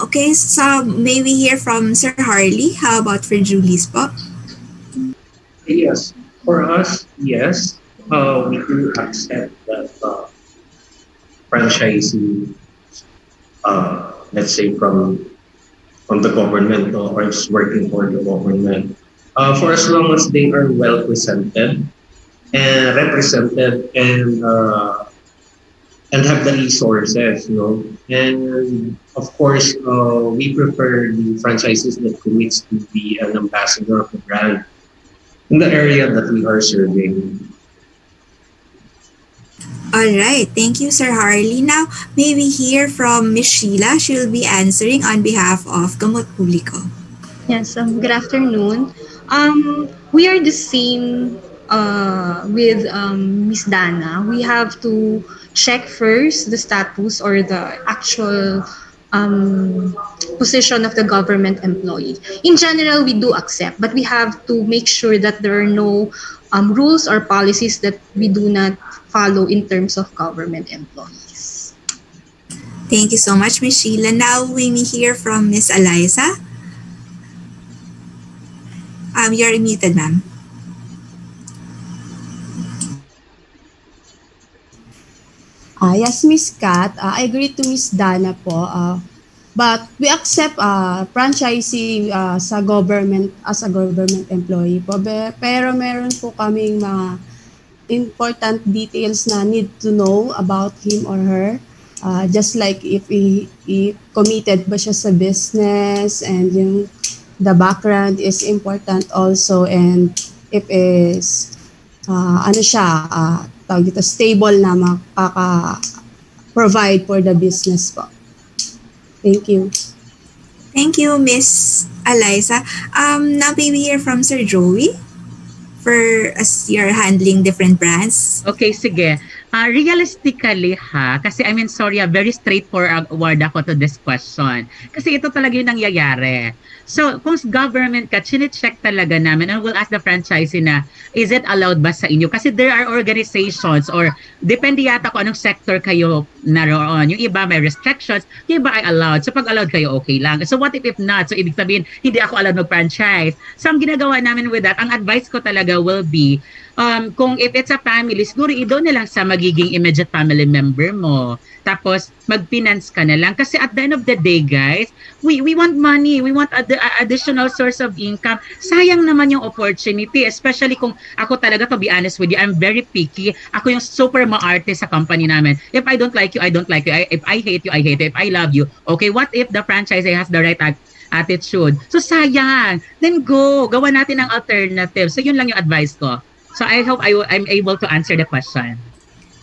Okay, so may we hear from Sir Harley? How about for Julie's po? Yes, for us, yes. We do accept that franchisee, let's say from the government or is working for the government, for as long as they are well presented and represented and have the resources, you know. And of course, we prefer the franchises that commits to be an ambassador of the brand in the area that we are serving. All right. Thank you, Sir Harley. Now, may we hear from Ms. Sheila? She will be answering on behalf of Gamot Publiko. Yes, good afternoon. We are the same with Miss Dana. We have to check first the status or the actual position of the government employee. In general, we do accept, but we have to make sure that there are no rules or policies that we do not follow in terms of government employees. Thank you so much, Ms. Sheila. Now we may hear from Ms. Eliza. You're muted, ma'am. Yes, Miss Kat, I agree to Miss Dana po. But we accept franchisee sa government as a government employee po. Pero meron po kaming mga important details na need to know about him or her. Just like if he committed ba siya sa business, and the background is important also, and if is stable na makaka-provide for the business po. Thank you. Thank you, Miss Eliza. Now may we hear from Sir Joey, for as you're handling different brands. Okay, sige. Realistically kasi I mean sorry very straightforward ako to this question. Kasi ito talaga yung nangyayari. So, kung government ka, chine-check talaga namin and we'll ask the franchisee na, is it allowed ba sa inyo? Kasi there are organizations or depende yata kung anong sector kayo naroon. Yung iba may restrictions, yung iba ay allowed. So, pag allowed kayo, okay lang. So, what if not? So, ibig sabihin, hindi ako allowed mag-franchise. So, ang ginagawa namin with that, ang advice ko talaga will be, kung if it's a family, siguro doon na lang sa magiging immediate family member mo. Tapos, mag-finance ka na lang. Kasi at the end of the day, guys, we want money. We want additional source of income. Sayang naman yung opportunity. Especially kung ako talaga, to be honest with you, I'm very picky. Ako yung super maarte sa company namin. If I don't like you, I don't like you. If I hate you, I hate you. If I love you, okay, what if the franchisee has the right attitude? So, sayang. Then go. Gawa natin ang alternative. So, yun lang yung advice ko. So, I hope I'm able to answer the question.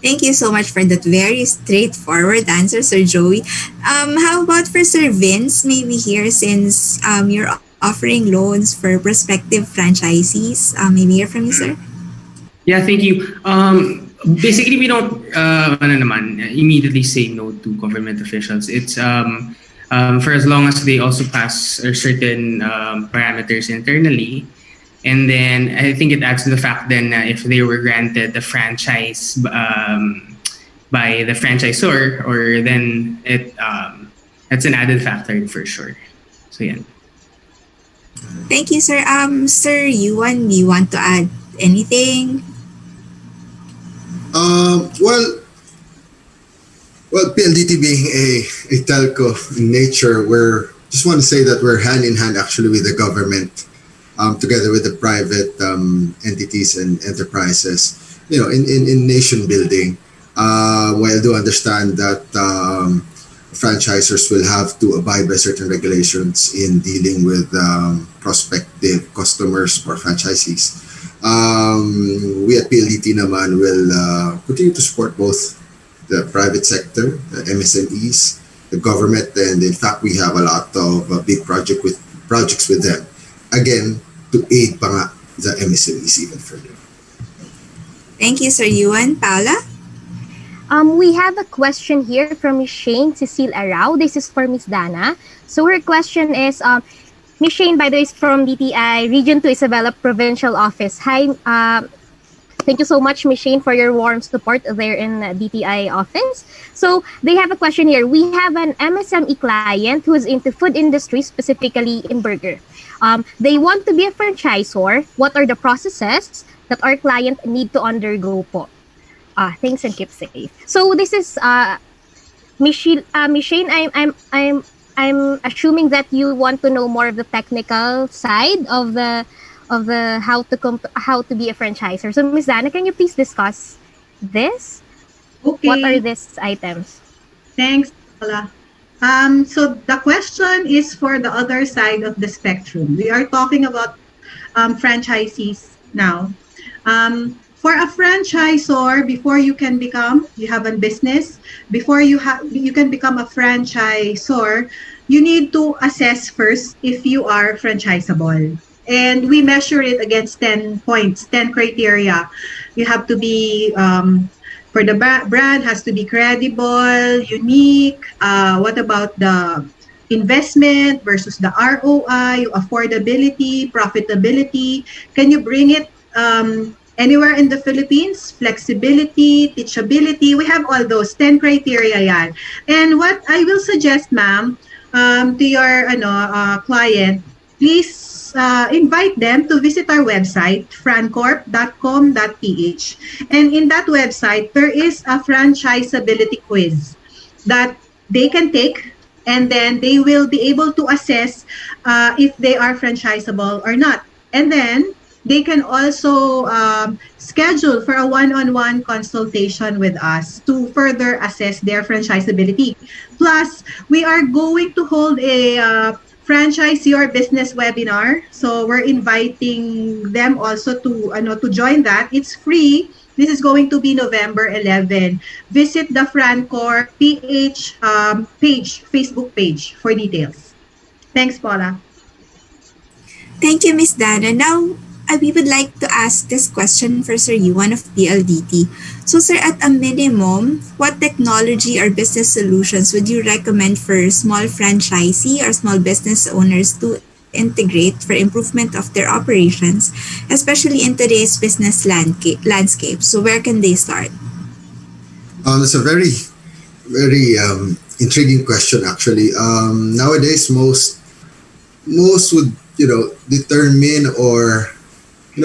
Thank you so much for that very straightforward answer, Sir Joey. How about for Sir Vince, maybe here since you're offering loans for prospective franchisees? Maybe hear from you, sir. Yeah, thank you. Basically, we don't immediately say no to government officials. It's for as long as they also pass certain parameters internally. And then I think it adds to the fact then if they were granted the franchise by the franchisor, or then it's an added factor for sure. So yeah. Thank you, sir. Sir Yuan, do you want to add anything? Well, PLDT being a telco in nature, just want to say that we're hand in hand actually with the government. Together with the private entities and enterprises, in nation building. While I do understand that franchisors will have to abide by certain regulations in dealing with prospective customers or franchisees, we at PLDT naman will continue to support both the private sector, the MSMEs, the government, and in fact we have a lot of big projects with them. Again, to aid pa nga the MSMEs even further. Thank you, Sir Yuan. Paula? We have a question here from Ms. Shane Cecile Arau. This is for Ms. Dana. So her question is, Ms. Shane, by the way, is from DTI Region 2 Isabela Provincial Office. Hi, thank you so much, Ms. Shane, for your warm support there in DTI office. So they have a question here. We have an MSME client who is into food industry, specifically in burger. They want to be a franchisor. What are the processes that our client need to undergo po? Thanks and keep safe. So this is Michelle. I'm assuming that you want to know more of the technical side of the how to be a franchisor. So Ms. Dana, can you please discuss this? Okay. What are these items? Thanks, Paula. So the question is for the other side of the spectrum. We are talking about franchisees now. For a franchisor, before you have a business, before you can become a franchisor, you need to assess first if you are franchisable. And we measure it against 10 points, 10 criteria. You have to be for the brand has to be credible, unique. What about the investment versus the ROI, affordability, profitability? Can you bring it anywhere in the Philippines? Flexibility, teachability. We have all those 10 criteria yan. And what I will suggest, ma'am, to your client, please invite them to visit our website, francorp.com.ph. And in that website, there is a franchisability quiz that they can take, and then they will be able to assess if they are franchisable or not. And then they can also schedule for a one-on-one consultation with us to further assess their franchisability. Plus, we are going to hold a Franchise Your Business webinar. So we're inviting them also to join that. It's free. This is going to be November 11. Visit the Francorp PH Facebook page for details. Thanks, Paula. Thank you, Miss Dana. Now, we would like to ask this question for Sir Yuan of PLDT. So, sir, at a minimum, what technology or business solutions would you recommend for small franchisee or small business owners to integrate for improvement of their operations, especially in today's business landscape? So, where can they start? It's a very intriguing question, actually. Nowadays, most would determine or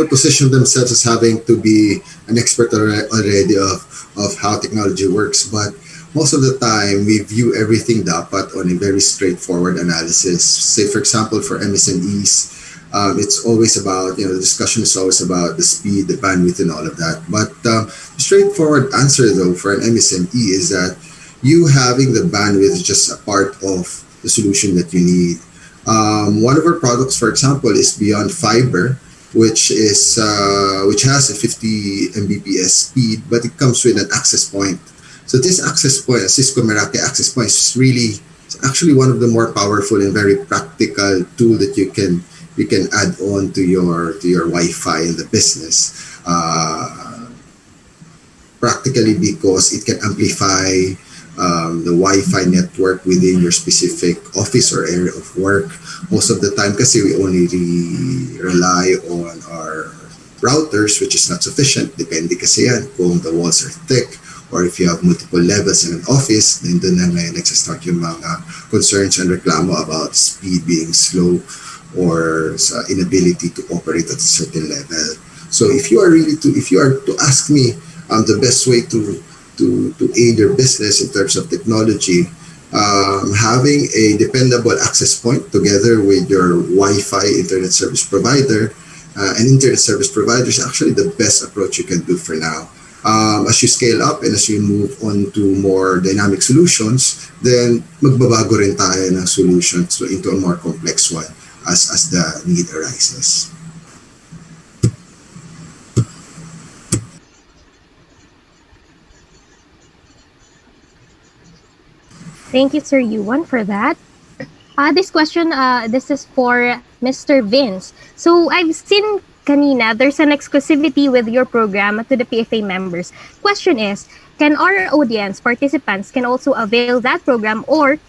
position themselves as having to be an expert already of how technology works, but most of the time we view everything dapat on a very straightforward analysis. Say, for example, for MSMEs, it's always about, the discussion is always about the speed, the bandwidth, and all of that. But the straightforward answer, though, for an MSME is that you having the bandwidth is just a part of the solution that you need. One of our products, for example, is Beyond Fiber, which has a 50 Mbps speed, but it comes with an access point. So this access point, a Cisco Meraki access point, is it's actually one of the more powerful and very practical tool that you can add on to your Wi-Fi in the business. Practically because it can amplify the Wi-Fi network within your specific office or area of work. Most of the time, kasi we only rely on our routers, which is not sufficient. Depende kasi yan kung the walls are thick or if you have multiple levels in an office, then doon na nagsastart yung mga concerns and reklamo about speed being slow or sa inability to operate at a certain level. So if you are to ask me the best way to aid your business in terms of technology, having a dependable access point together with your Wi-Fi internet service provider, and internet service provider is actually the best approach you can do for now. As you scale up and as you move on to more dynamic solutions, then magbabago rin tayo ng solutions into a more complex one as the need arises. Thank you, Sir Yuan, for that. This question, this is for Mr. Vince. So I've seen kanina, there's an exclusivity with your program to the PFA members. Question is, can our audience participants can also avail that program or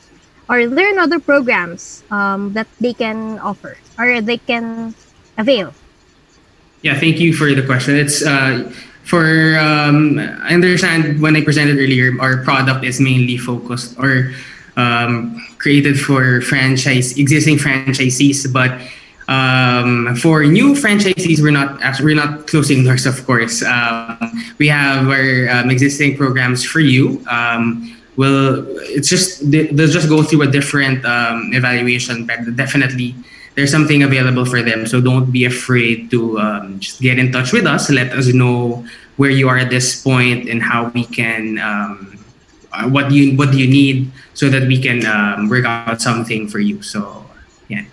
learn other programs that they can offer or they can avail? Yeah, thank you for the question. It's I understand when I presented earlier, our product is mainly focused or created for existing franchisees, but for new franchisees, we're not closing doors, of course. We have our existing programs for you. They'll just go through a different evaluation, but definitely there's something available for them. So don't be afraid to just get in touch with us. Let us know where you are at this point and how we can what do you need so that we can work out something for you. So yeah.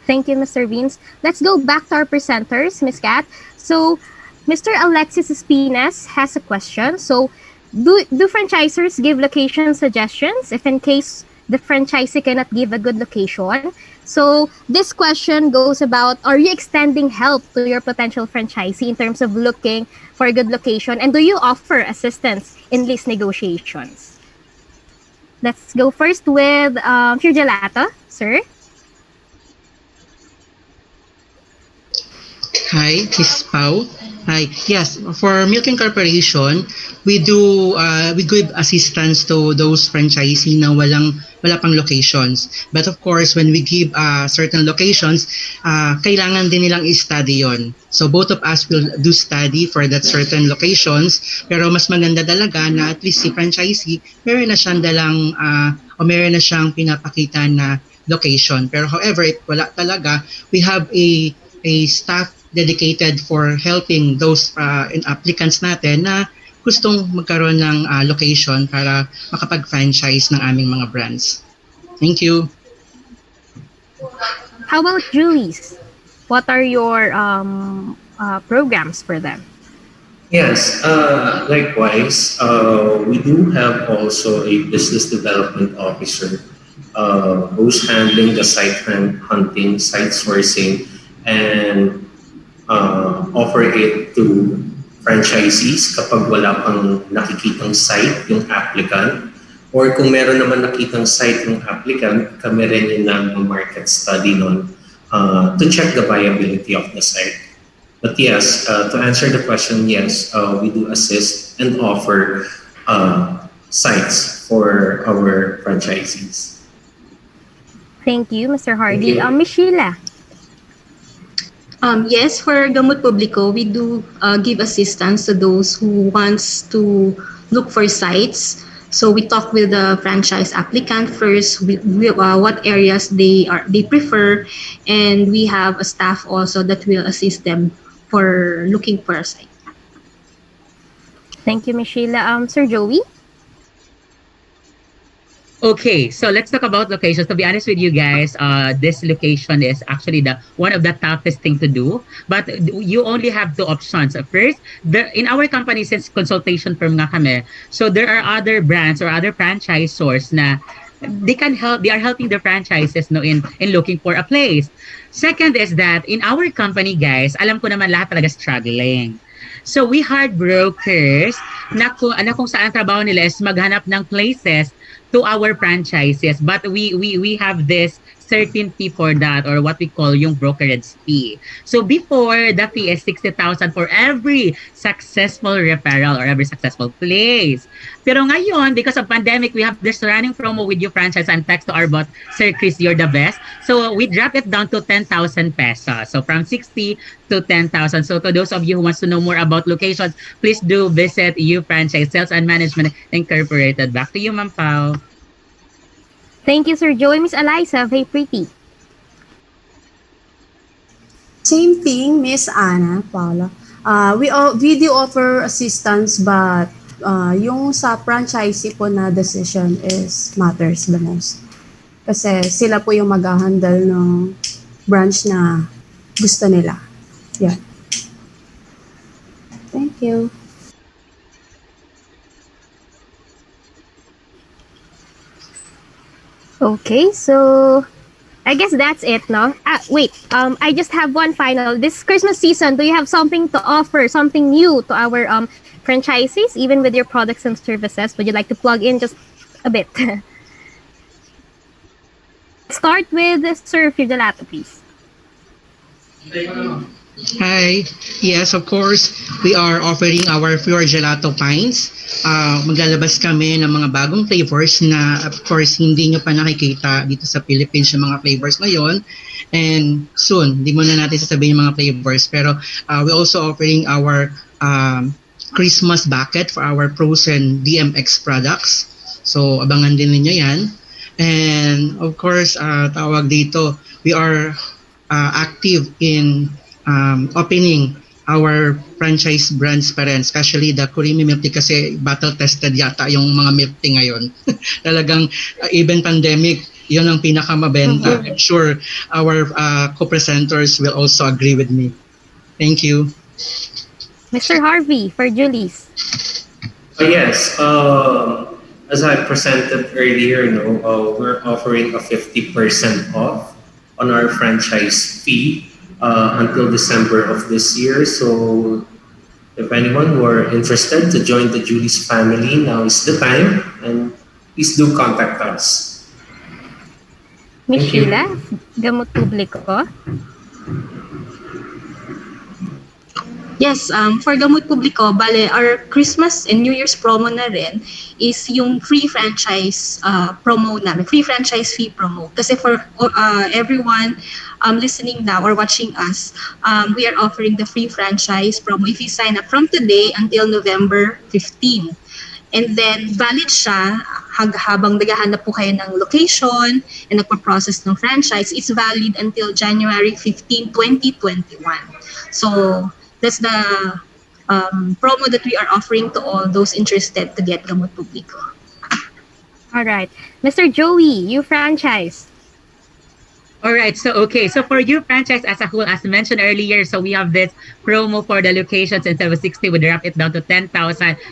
Thank you, Mr. Vince. Let's go back to our presenters, Ms. Kat. So, Mr. Alexis Espinas has a question. So, do franchisors give location suggestions if in case the franchisee cannot give a good location? So, this question goes about, are you extending help to your potential franchisee in terms of looking for a good location? And do you offer assistance in lease negotiations? Let's go first with Pure Gelato, sir. Hi, this is Pau. Hi. Yes, for Milking Corporation, we give assistance to those franchisee na wala pang locations. But of course, when we give certain locations, kailangan din nilang i-study yon. So both of us will do study for that certain locations. Pero mas maganda talaga na at least si franchisee, meron na siyang pinapakita na location. Pero however, if wala talaga, we have a staff dedicated for helping those applicants natin na gustong magkaroon ng location para makapag-franchise ng aming mga brands. Thank you. How about Julie's? What are your programs for them? Yes, likewise, we do have also a business development officer who's handling the site hunting, site sourcing, and offer it to franchisees kapag wala pang nakikitang site yung applicant. Or kung meron naman nakitang site yung applicant, kami rin yung market study nun to check the viability of the site. But yes, to answer the question, yes, we do assist and offer sites for our franchisees. Thank you, Mr. Hardy. Miss Sheila. Yes, for Gamot Publico, we do give assistance to those who wants to look for sites. So we talk with the franchise applicant first, what areas they prefer, and we have a staff also that will assist them for looking for a site. Thank you, Miss Sheila. Sir Joey? Okay, so let's talk about locations. To be honest with you guys, this location is actually one of the toughest thing to do. But you only have two options. First, in our company, since consultation firm nga kami, so there are other brands or other franchisors na they can help. They are helping the franchises in looking for a place. Second is that in our company, guys, alam ko naman lahat talaga struggling. So we hired brokers na kung saan trabaho nila is maghanap ng places to our franchises, but we have this certain fee for that, or what we call yung brokerage fee. So before, the fee is 60,000 for every successful referral or every successful place. Pero ngayon, because of pandemic, we have this running promo with you franchise and text to our bot, Sir Chris, you're the best. So we drop it down to 10,000 pesos. So from 60 to 10,000. So to those of you who wants to know more about locations, please do visit you franchise Sales and Management Incorporated. Back to you, Ma'am Pao. Thank you, Sir Joey. Miss Eliza, very pretty. Same thing, Miss Anna, Paula. We do offer assistance, but yung sa franchisee po na decision is matters the most. Kasi sila po yung mag-handle ng branch na gusto nila. Yeah. Thank you. Okay, so I guess that's it, no? Wait, I just have one final. This Christmas season, do you have something to offer, something new to our franchisees, even with your products and services? Would you like to plug in just a bit? Start with Sir Fiordelato, please. Hi. Yes, of course, we are offering our Fior Gelato Pints. Maglalabas kami ng mga bagong flavors na, of course, hindi nyo pa nakikita dito sa Philippines yung mga flavors ngayon. And soon, di muna natin sasabihin yung mga flavors. Pero we're also offering our Christmas bucket for our frozen DMX products. So, abangan din ninyo yan. And, of course, tawag dito, we are active in opening our franchise brands pa rin, especially the Kurimi Milk Tea kasi battle-tested yata yung mga milk tea ngayon. Talagang even pandemic, yun ang pinakamabenta. I'm sure our co-presenters will also agree with me. Thank you. Mr. Harvey, for Julie's. Yes, as I presented earlier, we're offering a 50% off on our franchise fee until December of this year. So if anyone were interested to join the Julie's family, now is the time, and please do contact us. Miss Sheila, Gamot Publico. Yes, for Gamot Publico, bale, our Christmas and New Year's promo na rin is yung free franchise promo namin, free franchise fee promo. Kasi for everyone listening now or watching us, we are offering the free franchise promo if you sign up from today until November 15. And then valid siya habang naghahanap po kayo ng location and nagpo-process ng franchise. It's valid until January 15, 2021. So that's the promo that we are offering to all those interested to get Gamot Publico. All right. Mr. Joey, you franchise. All right. So, okay. So for you franchise as a whole, as mentioned earlier, so we have this promo for the locations instead of 60, we drop it down to 10,000.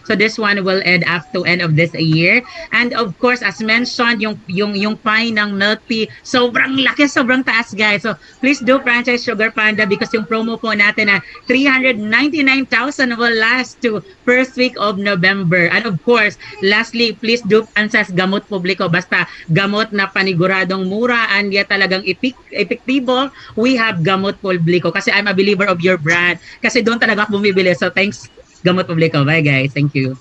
So this one will end up to end of this year. And of course, as mentioned, yung pie ng milk tea, sobrang laki, sobrang taas, guys. So please do franchise Sugar Panda because yung promo po natin na 399,000 will last to first week of November. And of course, lastly, please do franchise Gamot Publiko. Basta gamot na paniguradong mura and yet talagang epektibo, we have Gamot Publiko. Kasi I'm a believer of your brand. Kasi doon talaga ako bumibili. So thanks, Gamot Publiko. Bye, guys. Thank you.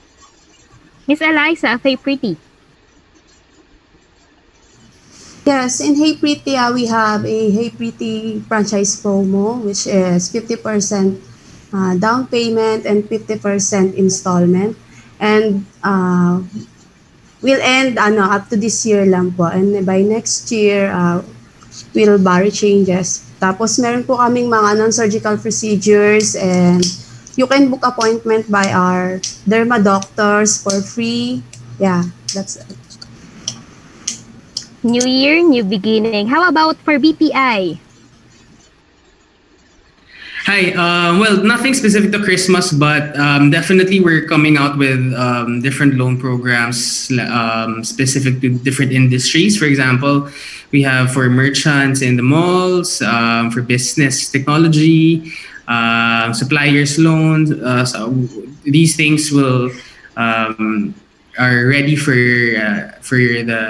Miss Eliza, Hey Pretty. Yes, in Hey Pretty, we have a Hey Pretty franchise promo, which is 50% down payment and 50% installment. And will end up to this year lang po. And by next year, will vary changes. Tapos meron po kaming mga non-surgical procedures and you can book appointment by our derma doctors for free. Yeah, that's it. New year, new beginning. How about for BPI? Hi. Well, nothing specific to Christmas, but definitely we're coming out with different loan programs specific to different industries. For example, we have for merchants in the malls, for business technology, suppliers loans. So these things will are ready for the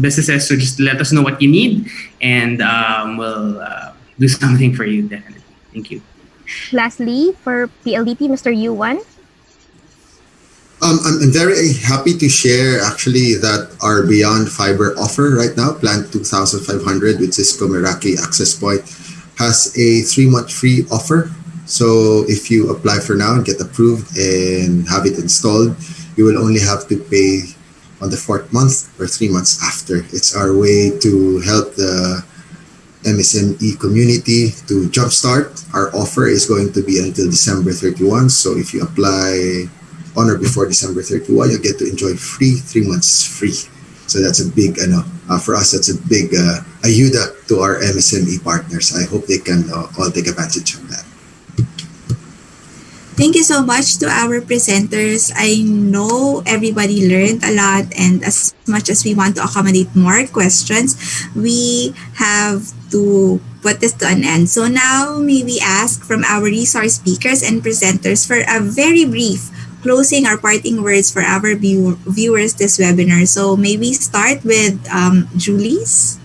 businesses. So just let us know what you need, and we'll do something for you definitely. Thank you. Lastly, for PLDT, Mr. Yuan. I'm very happy to share actually that our Beyond Fiber offer right now, Plan 2500 with Cisco Meraki Access Point, has a 3-month free offer. So if you apply for now and get approved and have it installed, you will only have to pay on the 4th month or 3 months after. It's our way to help the MSME community to jumpstart. Our offer is going to be until December 31. So if you apply on or before December 31, you'll get to enjoy 3 months free. So that's a big, for us, that's a big ayuda to our MSME partners. I hope they can all take advantage of that. Thank you so much to our presenters. I know everybody learned a lot, and as much as we want to accommodate more questions, we have to put this to an end. So now may we ask from our resource speakers and presenters for a very brief closing or parting words for our viewers this webinar. So may we start with Julie's?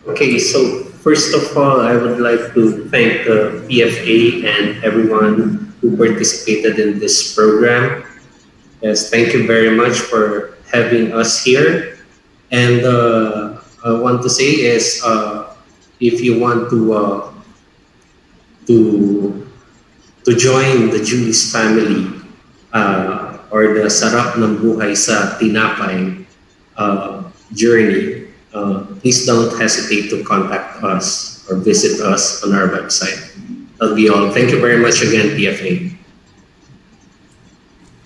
Okay, so first of all, I would like to thank the PFA and everyone who participated in this program. Yes, thank you very much for having us here. And I want to say is, if you want to join the Julie's family or the Sarap ng Buhay sa Tinapay journey, please don't hesitate to contact us or visit us on our website. That'll be all. Thank you very much again, PFA.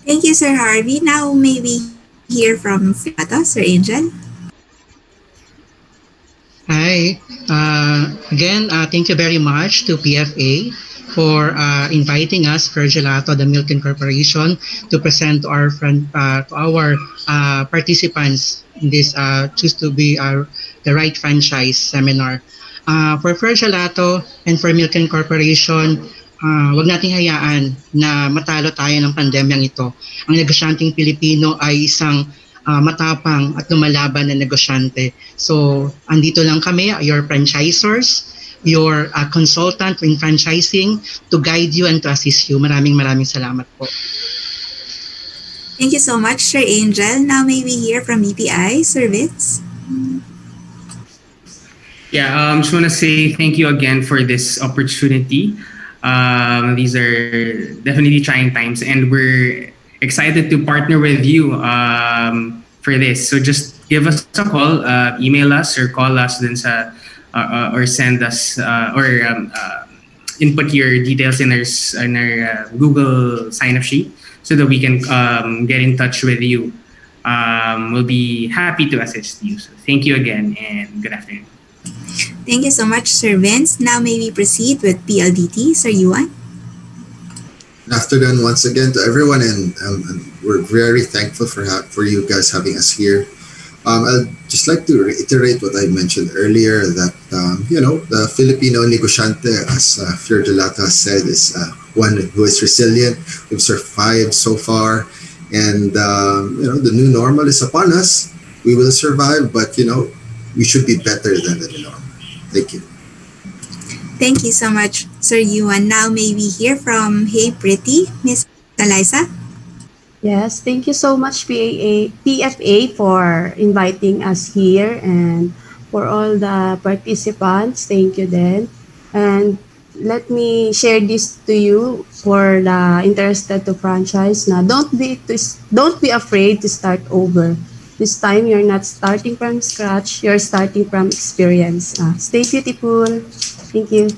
Thank you, Sir Harvey. Now may we hear from Fiata, Sir Angel. Hi. Again, thank you very much to PFA for inviting us, Fergelato, the Milken Corporation, to present to our participants in this Choose to Be the Right Franchise seminar. For Fergelato and for Milken Corporation, wag nating hayaan na matalo tayo ng pandemyang ito. Ang negosyanteng Pilipino ay isang matapang at lumalaban na negosyante. So, andito lang kami, your franchisors, your consultant in franchising to guide you and to assist you. Maraming salamat po. Thank you so much, Sir Angel. Now may we hear from BPI, Sir Vitz? Yeah, just want to say thank you again for this opportunity. These are definitely trying times, and we're excited to partner with you for this. So just give us a call, email us, or call us dun sa, or send us, or input your details in our Google sign-up sheet so that we can get in touch with you we'll be happy to assist you. So thank you again and good afternoon. Thank you so much, Sir Vince. Now may we proceed with PLDT, Sir Yuan. Good afternoon once again to everyone, and we're very thankful for you guys having us here. I'd just like to reiterate what I mentioned earlier, that the Filipino negosyante, as Fleur de Lata said, is one who is resilient. We've survived so far, and the new normal is upon us. We will survive, but we should be better than the new normal. Thank you. Thank you so much, Sir Yuan. Now may we hear from Hey Pretty, Miss Eliza? Yes, thank you so much, PFA, for inviting us here, and for all the participants. Thank you then. And let me share this to you for the interested to franchise. Now, don't be afraid to start over. This time, you're not starting from scratch. You're starting from experience. Stay beautiful. Thank you.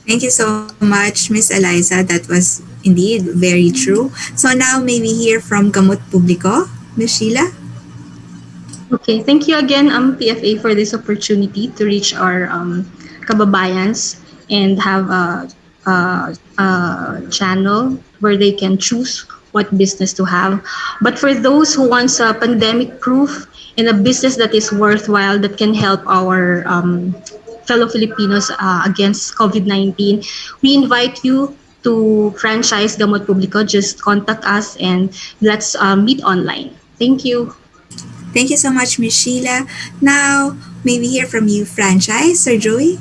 Thank you so much, Miss Eliza. That was indeed very true. So now may we hear from Gamot Publico, Miss Sheila? Okay, thank you again, PFA, for this opportunity to reach our kababayans and have a channel where they can choose what business to have. But for those who wants a pandemic proof and a business that is worthwhile, that can help our fellow Filipinos against COVID-19, we invite you to franchise Gamot Publico. Just contact us and let's meet online. Thank you. Thank you so much, Miss Sheila. Now, may we hear from you, franchise, Sir Joey?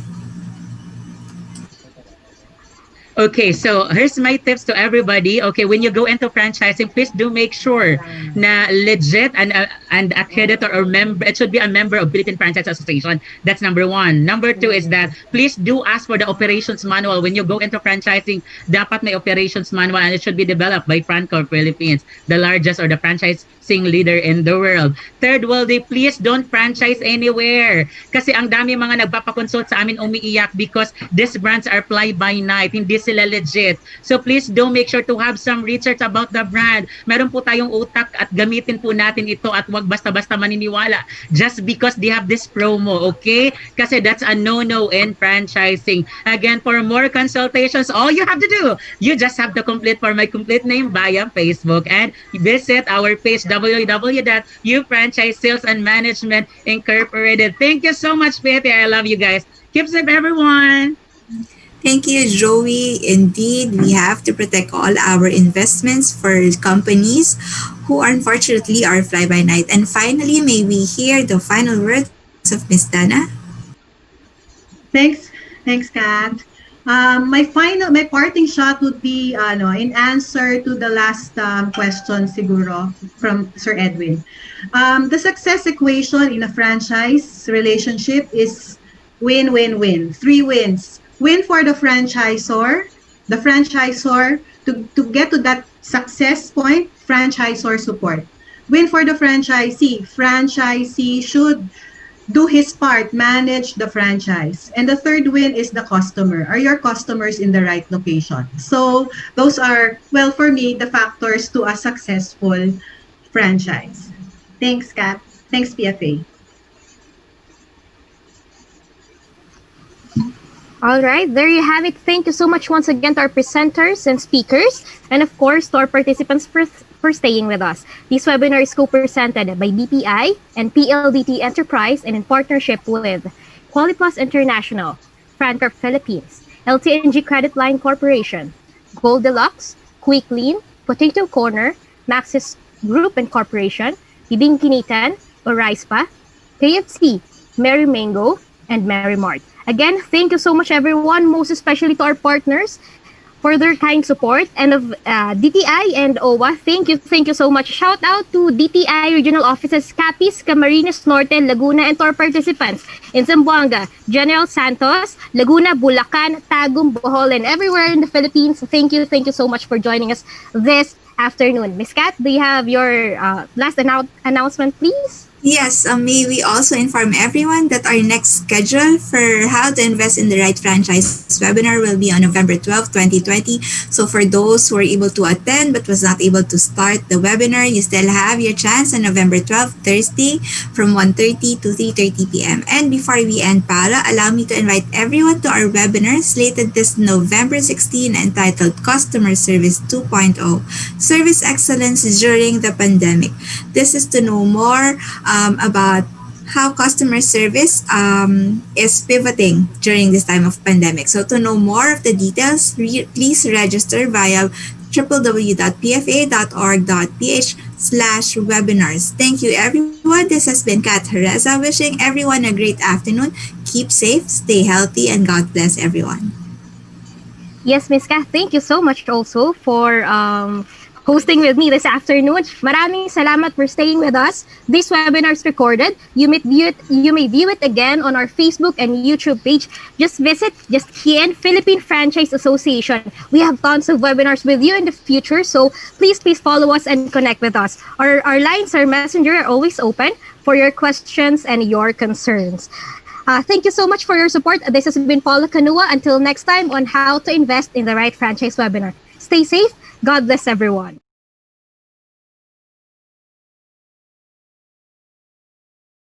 Okay, so here's my tips to everybody. Okay, when you go into franchising, please do make sure na legit and accreditor or member. It should be a member of Philippine Franchise Association. That's number one. Number two is that please do ask for the operations manual. When you go into franchising, dapat may operations manual, and it should be developed by Franco Philippines, the largest or the franchising leader in the world. Third world, please don't franchise anywhere. Kasi ang dami mga nagpapakonsult sa amin umiiyak because these brands are fly by night. Hindi sila legit. So please do make sure to have some research about the brand. Meron po tayong utak at gamitin po natin ito at wag basta-basta maniniwala just because they have this promo, okay? Kasi that's a no-no in franchising. Again, for more consultations, all you have to do, you just have to complete for my complete name via Facebook and visit our page www.ufranchise Sales and Management Incorporated. Thank you so much, Pepe. I love you guys. Keep safe, everyone. Thank you, Joey. Indeed, we have to protect all our investments for companies who unfortunately are fly-by-night. And finally, may we hear the final words of Miss Dana? Thanks, Kat. My parting shot would be in answer to the last question siguro from Sir Edwin. The success equation in a franchise relationship is win-win-win. 3 wins. Win for the franchisor to get to that success point, franchisor support. Win for the franchisee should do his part, manage the franchise. And the third win is the customer. Are your customers in the right location? So those are, well, for me, the factors to a successful franchise. Thanks, Kat. Thanks, PFA. All right, there you have it. Thank you so much once again to our presenters and speakers, and of course to our participants for staying with us. This webinar is co-presented by BPI and PLDT Enterprise and in partnership with Qualiplus International, Franco Philippines, LTNG Credit Line Corporation, Gold Deluxe, Quick Lean, Potato Corner, Maxis Group Incorporation, Bibing Kinitan, Orispa, KFC, Mary Mango, and Mary Mart. Again, thank you so much, everyone, most especially to our partners for their kind support, and of DTI and OWA. Thank you so much. Shout out to DTI Regional Offices, Capiz, Camarines Norte, Laguna, and to our participants in Zamboanga, General Santos, Laguna, Bulacan, Tagum, Bohol, and everywhere in the Philippines. Thank you so much for joining us this afternoon. Miss Kat, do you have your last announcement, please? Yes, may we also inform everyone that our next schedule for how to invest in the right franchise webinar will be on November 12, 2020. So for those who were able to attend but was not able to start the webinar, you still have your chance on November 12th, Thursday from 1:30 to 3:30 p.m. And before we end, Paula, allow me to invite everyone to our webinar slated this November 16 entitled Customer Service 2.0, Service Excellence During the Pandemic. This is to know more about how customer service is pivoting during this time of pandemic. So to know more of the details, please register via www.pfa.org.ph/webinars. Thank you, everyone. This has been Kat Hereza wishing everyone a great afternoon. Keep safe, stay healthy, and God bless everyone. Yes, Miss Kath, thank you so much also for hosting with me this afternoon. Maraming salamat for staying with us. This webinar is recorded. You may view it again on our Facebook and YouTube page. Just visit just key in Philippine Franchise Association. We have tons of webinars with you in the future, so please follow us and connect with us. Our lines, our messenger are always open for your questions and your concerns. Thank you so much for your support. This has been Paula Canua. Until next time on how to invest in the right franchise webinar. Stay safe. God bless everyone.